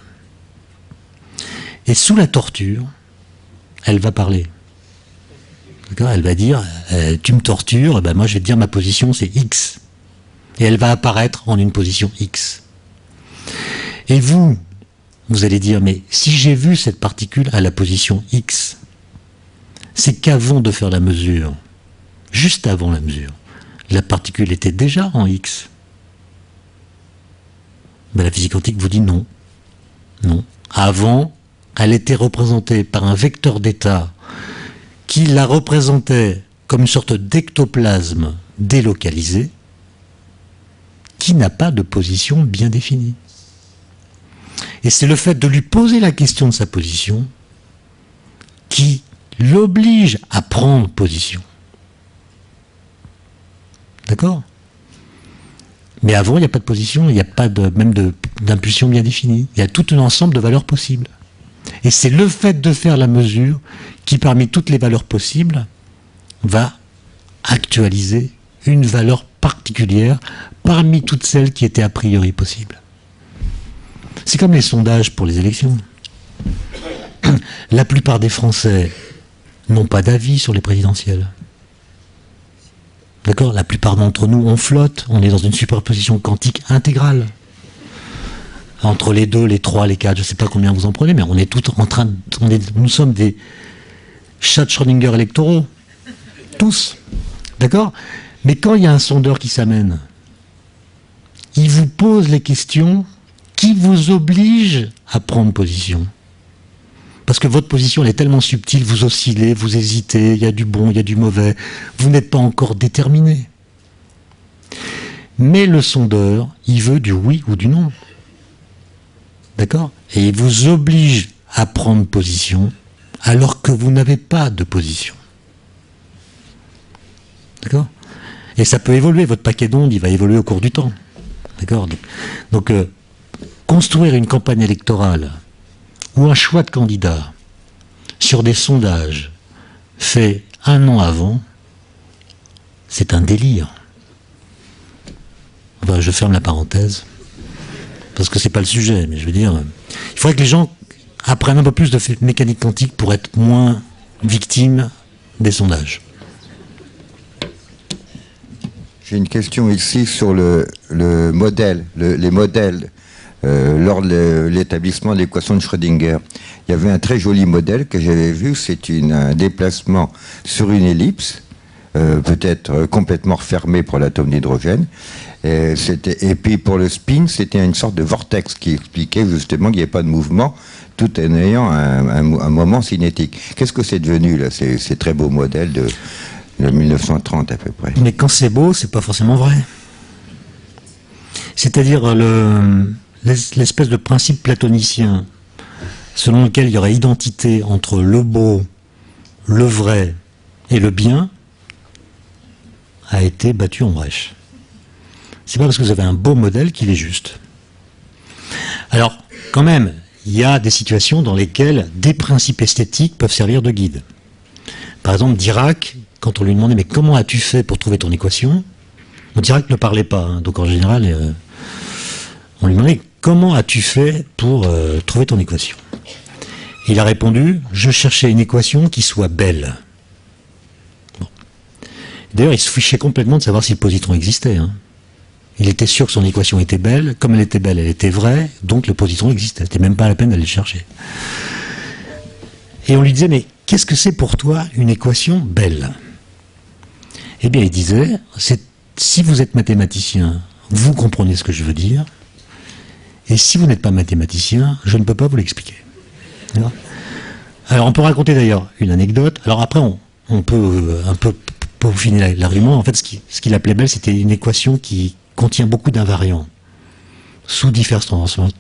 Et sous la torture, elle va parler. Elle va dire, tu me tortures, ben moi je vais te dire ma position c'est X. Et elle va apparaître en une position X. Et vous allez dire, mais si j'ai vu cette particule à la position X, c'est qu'avant de faire la mesure, juste avant la mesure, la particule était déjà en X. Ben, la physique quantique vous dit non. Non. Avant, elle était représentée par un vecteur d'état qui la représentait comme une sorte d'ectoplasme délocalisé qui n'a pas de position bien définie. Et c'est le fait de lui poser la question de sa position qui l'oblige à prendre position. D'accord ? Mais avant, il n'y a pas de position, il n'y a pas d'impulsion bien définie. Il y a tout un ensemble de valeurs possibles. Et c'est le fait de faire la mesure qui, parmi toutes les valeurs possibles, va actualiser une valeur particulière parmi toutes celles qui étaient a priori possibles. C'est comme les sondages pour les élections. La plupart des Français n'ont pas d'avis sur les présidentielles. D'accord ? La plupart d'entre nous, on flotte, on est dans une superposition quantique intégrale. Entre les 2, les 3, les 4, je ne sais pas combien vous en prenez, mais on est tous en train de... nous sommes des chats de Schrödinger électoraux. Tous. D'accord ? Mais quand il y a un sondeur qui s'amène, il vous pose les questions qui vous obligent à prendre position. Parce que votre position elle est tellement subtile, vous oscillez, vous hésitez, il y a du bon, il y a du mauvais, vous n'êtes pas encore déterminé. Mais le sondeur, il veut du oui ou du non. D'accord ? Et il vous oblige à prendre position alors que vous n'avez pas de position. D'accord ? Et ça peut évoluer, votre paquet d'ondes, il va évoluer au cours du temps. D'accord ? Donc construire une campagne électorale ou un choix de candidat sur des sondages faits 1 an avant, c'est un délire. Enfin, je ferme la parenthèse, parce que c'est pas le sujet, mais je veux dire, il faudrait que les gens apprennent un peu plus de mécanique quantique pour être moins victimes des sondages. J'ai une question ici sur le modèle, les modèles. Lors de l'établissement de l'équation de Schrödinger, il y avait un très joli modèle que j'avais vu, c'est un déplacement sur une ellipse, peut-être complètement refermé pour l'atome d'hydrogène, et puis pour le spin, c'était une sorte de vortex qui expliquait justement qu'il n'y avait pas de mouvement, tout en ayant un moment cinétique. Qu'est-ce que c'est devenu là, ces très beaux modèles de 1930 à peu près? Mais quand c'est beau, c'est pas forcément vrai. C'est-à-dire l'espèce de principe platonicien selon lequel il y aurait identité entre le beau, le vrai et le bien a été battu en brèche. C'est pas parce que vous avez un beau modèle qu'il est juste. Alors, quand même, il y a des situations dans lesquelles des principes esthétiques peuvent servir de guide. Par exemple, Dirac, quand on lui demandait « mais comment as-tu fait pour trouver ton équation ?» Dirac ne parlait pas, hein, donc en général, on lui demandait « comment as-tu fait pour trouver ton équation ?» Il a répondu « je cherchais une équation qui soit belle ». Bon. D'ailleurs, il se fichait complètement de savoir si le positron existait. Hein. Il était sûr que son équation était belle. Comme elle était belle, elle était vraie, donc le positron existait. C'était même pas la peine d'aller le chercher. Et on lui disait « mais qu'est-ce que c'est pour toi une équation belle ?» Eh bien, il disait « si vous êtes mathématicien, vous comprenez ce que je veux dire. Et si vous n'êtes pas mathématicien, je ne peux pas vous l'expliquer. » Alors on peut raconter d'ailleurs une anecdote. Alors après on peut un peu peaufiner l'argument. En fait ce qu'il appelait belle, c'était une équation qui contient beaucoup d'invariants sous diverses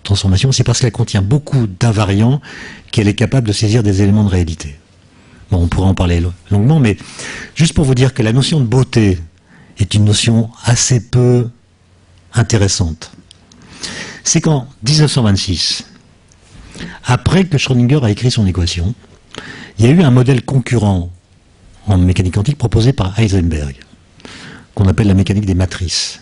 transformations. C'est parce qu'elle contient beaucoup d'invariants qu'elle est capable de saisir des éléments de réalité. Bon, on pourrait en parler longuement, mais juste pour vous dire que la notion de beauté est une notion assez peu intéressante. C'est qu'en 1926, après que Schrödinger a écrit son équation, il y a eu un modèle concurrent en mécanique quantique proposé par Heisenberg, qu'on appelle la mécanique des matrices.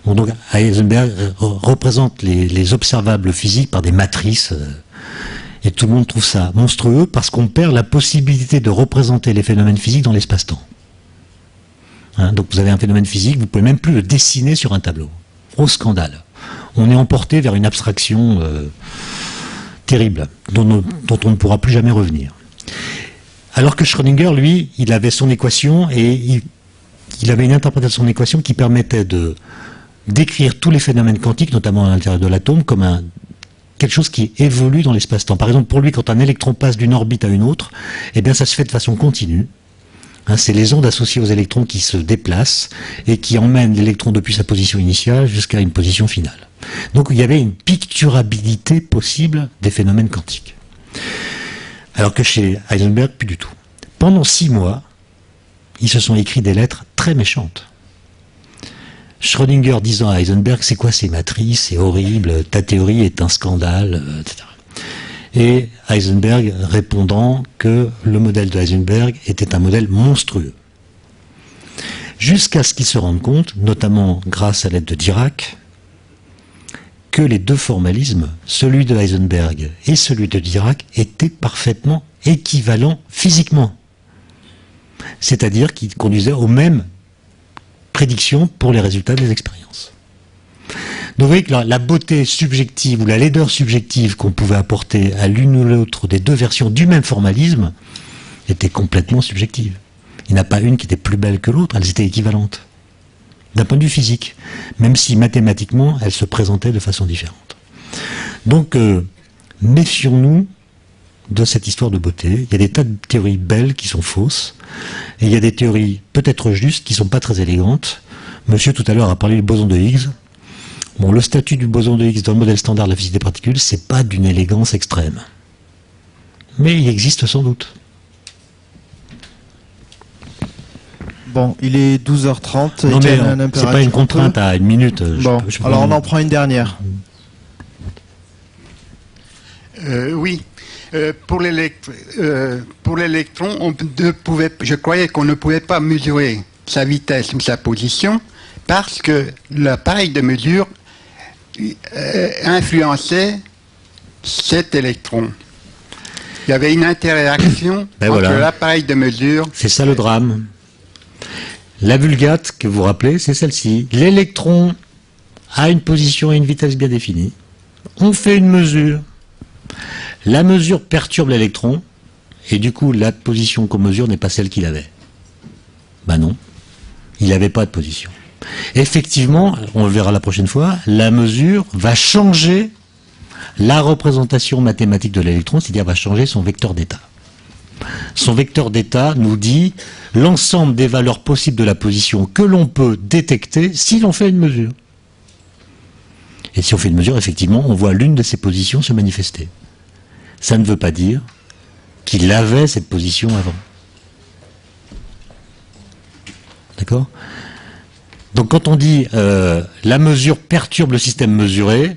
Bon, donc Heisenberg représente les observables physiques par des matrices, et tout le monde trouve ça monstrueux parce qu'on perd la possibilité de représenter les phénomènes physiques dans l'espace-temps. Hein, donc vous avez un phénomène physique, vous ne pouvez même plus le dessiner sur un tableau. Gros scandale. On est emporté vers une abstraction terrible, dont on ne pourra plus jamais revenir. Alors que Schrödinger, lui, il avait son équation et il avait une interprétation de son équation qui permettait de décrire tous les phénomènes quantiques, notamment à l'intérieur de l'atome, comme quelque chose qui évolue dans l'espace-temps. Par exemple, pour lui, quand un électron passe d'une orbite à une autre, eh bien, ça se fait de façon continue. Hein, c'est les ondes associées aux électrons qui se déplacent et qui emmènent l'électron depuis sa position initiale jusqu'à une position finale. Donc il y avait une picturabilité possible des phénomènes quantiques. Alors que chez Heisenberg, plus du tout. Pendant 6 mois, ils se sont écrits des lettres très méchantes. Schrödinger disant à Heisenberg, c'est quoi ces matrices, c'est horrible, ta théorie est un scandale, etc. Et Heisenberg répondant que le modèle de Heisenberg était un modèle monstrueux. Jusqu'à ce qu'ils se rendent compte, notamment grâce à l'aide de Dirac, que les deux formalismes, celui de Heisenberg et celui de Dirac, étaient parfaitement équivalents physiquement. C'est-à-dire qu'ils conduisaient aux mêmes prédictions pour les résultats des expériences. Donc vous voyez que la beauté subjective ou la laideur subjective qu'on pouvait apporter à l'une ou l'autre des deux versions du même formalisme était complètement subjective. Il n'y en a pas une qui était plus belle que l'autre, elles étaient équivalentes. D'un point de vue physique, même si mathématiquement elles se présentaient de façon différente. Donc méfions-nous de cette histoire de beauté. Il y a des tas de théories belles qui sont fausses, et il y a des théories peut-être justes qui ne sont pas très élégantes. Monsieur tout à l'heure a parlé du boson de Higgs. Bon, le statut du boson de Higgs dans le modèle standard de la physique des particules, c'est pas d'une élégance extrême. Mais il existe sans doute. Bon, il est 12h30. Non mais c'est pas une contrainte à 1 minute. Bon, alors on en prend une dernière. Oui. Pour l'électron, je croyais qu'on ne pouvait pas mesurer sa vitesse ou sa position parce que l'appareil de mesure influençait cet électron. Il y avait une interaction entre l'appareil de mesure... C'est ça le drame. La vulgate que vous rappelez, c'est celle-ci. L'électron a une position et une vitesse bien définies. On fait une mesure. La mesure perturbe l'électron, et du coup, la position qu'on mesure n'est pas celle qu'il avait. Ben non, il n'avait pas de position. Effectivement, on le verra la prochaine fois, la mesure va changer la représentation mathématique de l'électron, c'est-à-dire va changer son vecteur d'état. Son vecteur d'état nous dit l'ensemble des valeurs possibles de la position que l'on peut détecter si l'on fait une mesure. Et si on fait une mesure, effectivement, on voit l'une de ces positions se manifester. Ça ne veut pas dire qu'il avait cette position avant. D'accord ? Donc quand on dit la mesure perturbe le système mesuré,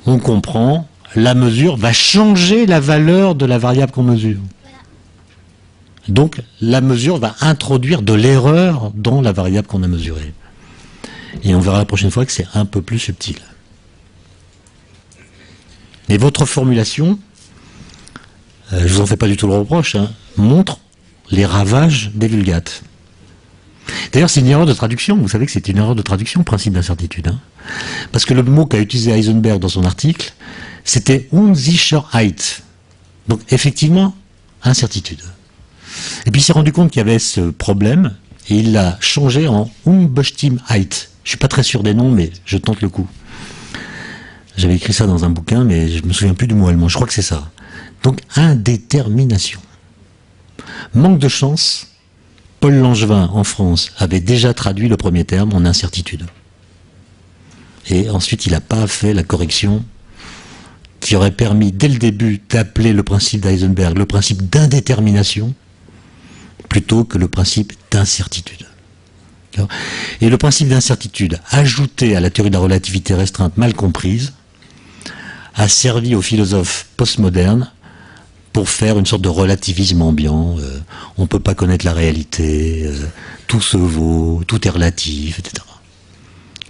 on comprend la mesure va changer la valeur de la variable qu'on mesure. Donc la mesure va introduire de l'erreur dans la variable qu'on a mesurée. Et on verra la prochaine fois que c'est un peu plus subtil. Mais votre formulation, je ne vous en fais pas du tout le reproche, montre les ravages des vulgates. D'ailleurs, c'est une erreur de traduction. Vous savez que c'est une erreur de traduction, principe d'incertitude. Parce que le mot qu'a utilisé Heisenberg dans son article, c'était Unsicherheit. Donc, effectivement, incertitude. Et puis, il s'est rendu compte qu'il y avait ce problème, et il l'a changé en Unbestimmtheit. Je ne suis pas très sûr des noms, mais je tente le coup. J'avais écrit ça dans un bouquin, mais je ne me souviens plus du mot allemand. Je crois que c'est ça. Donc, indétermination. Manque de chance, Paul Langevin, en France, avait déjà traduit le premier terme en incertitude. Et ensuite, il n'a pas fait la correction qui aurait permis, dès le début, d'appeler le principe d'Heisenberg le principe d'indétermination, plutôt que le principe d'incertitude. Et le principe d'incertitude, ajouté à la théorie de la relativité restreinte mal comprise, a servi aux philosophes postmodernes pour faire une sorte de relativisme ambiant. On ne peut pas connaître la réalité, tout se vaut, tout est relatif, etc.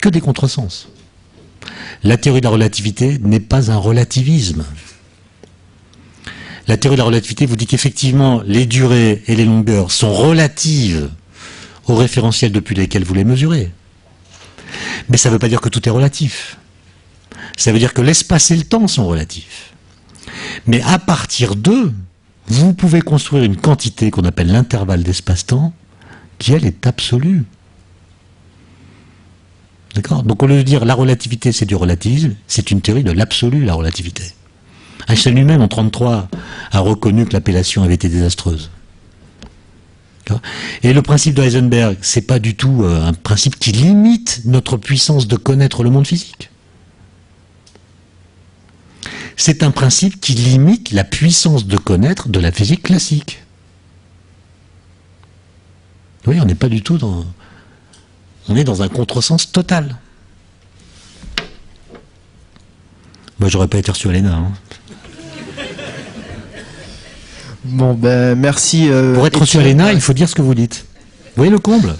Que des contresens. La théorie de la relativité n'est pas un relativisme. La théorie de la relativité vous dit qu'effectivement, les durées et les longueurs sont relatives aux référentiels depuis lesquels vous les mesurez. Mais ça ne veut pas dire que tout est relatif. Ça veut dire que l'espace et le temps sont relatifs. Mais à partir d'eux, vous pouvez construire une quantité qu'on appelle l'intervalle d'espace-temps, qui elle est absolue. D'accord ? Donc au lieu de dire la relativité c'est du relativisme, c'est une théorie de l'absolu, la relativité. Einstein lui-même en 1933 a reconnu que l'appellation avait été désastreuse. Et le principe de Heisenberg, c'est pas du tout un principe qui limite notre puissance de connaître le monde physique. C'est un principe qui limite la puissance de connaître de la physique classique. Oui, on n'est pas du tout dans... On est dans un contresens total. Moi, j'aurais pas été reçu à l'ENA. Hein. Bon, ben, merci. Pour être reçu à l'ENA, il faut dire ce que vous dites. Vous voyez le comble ?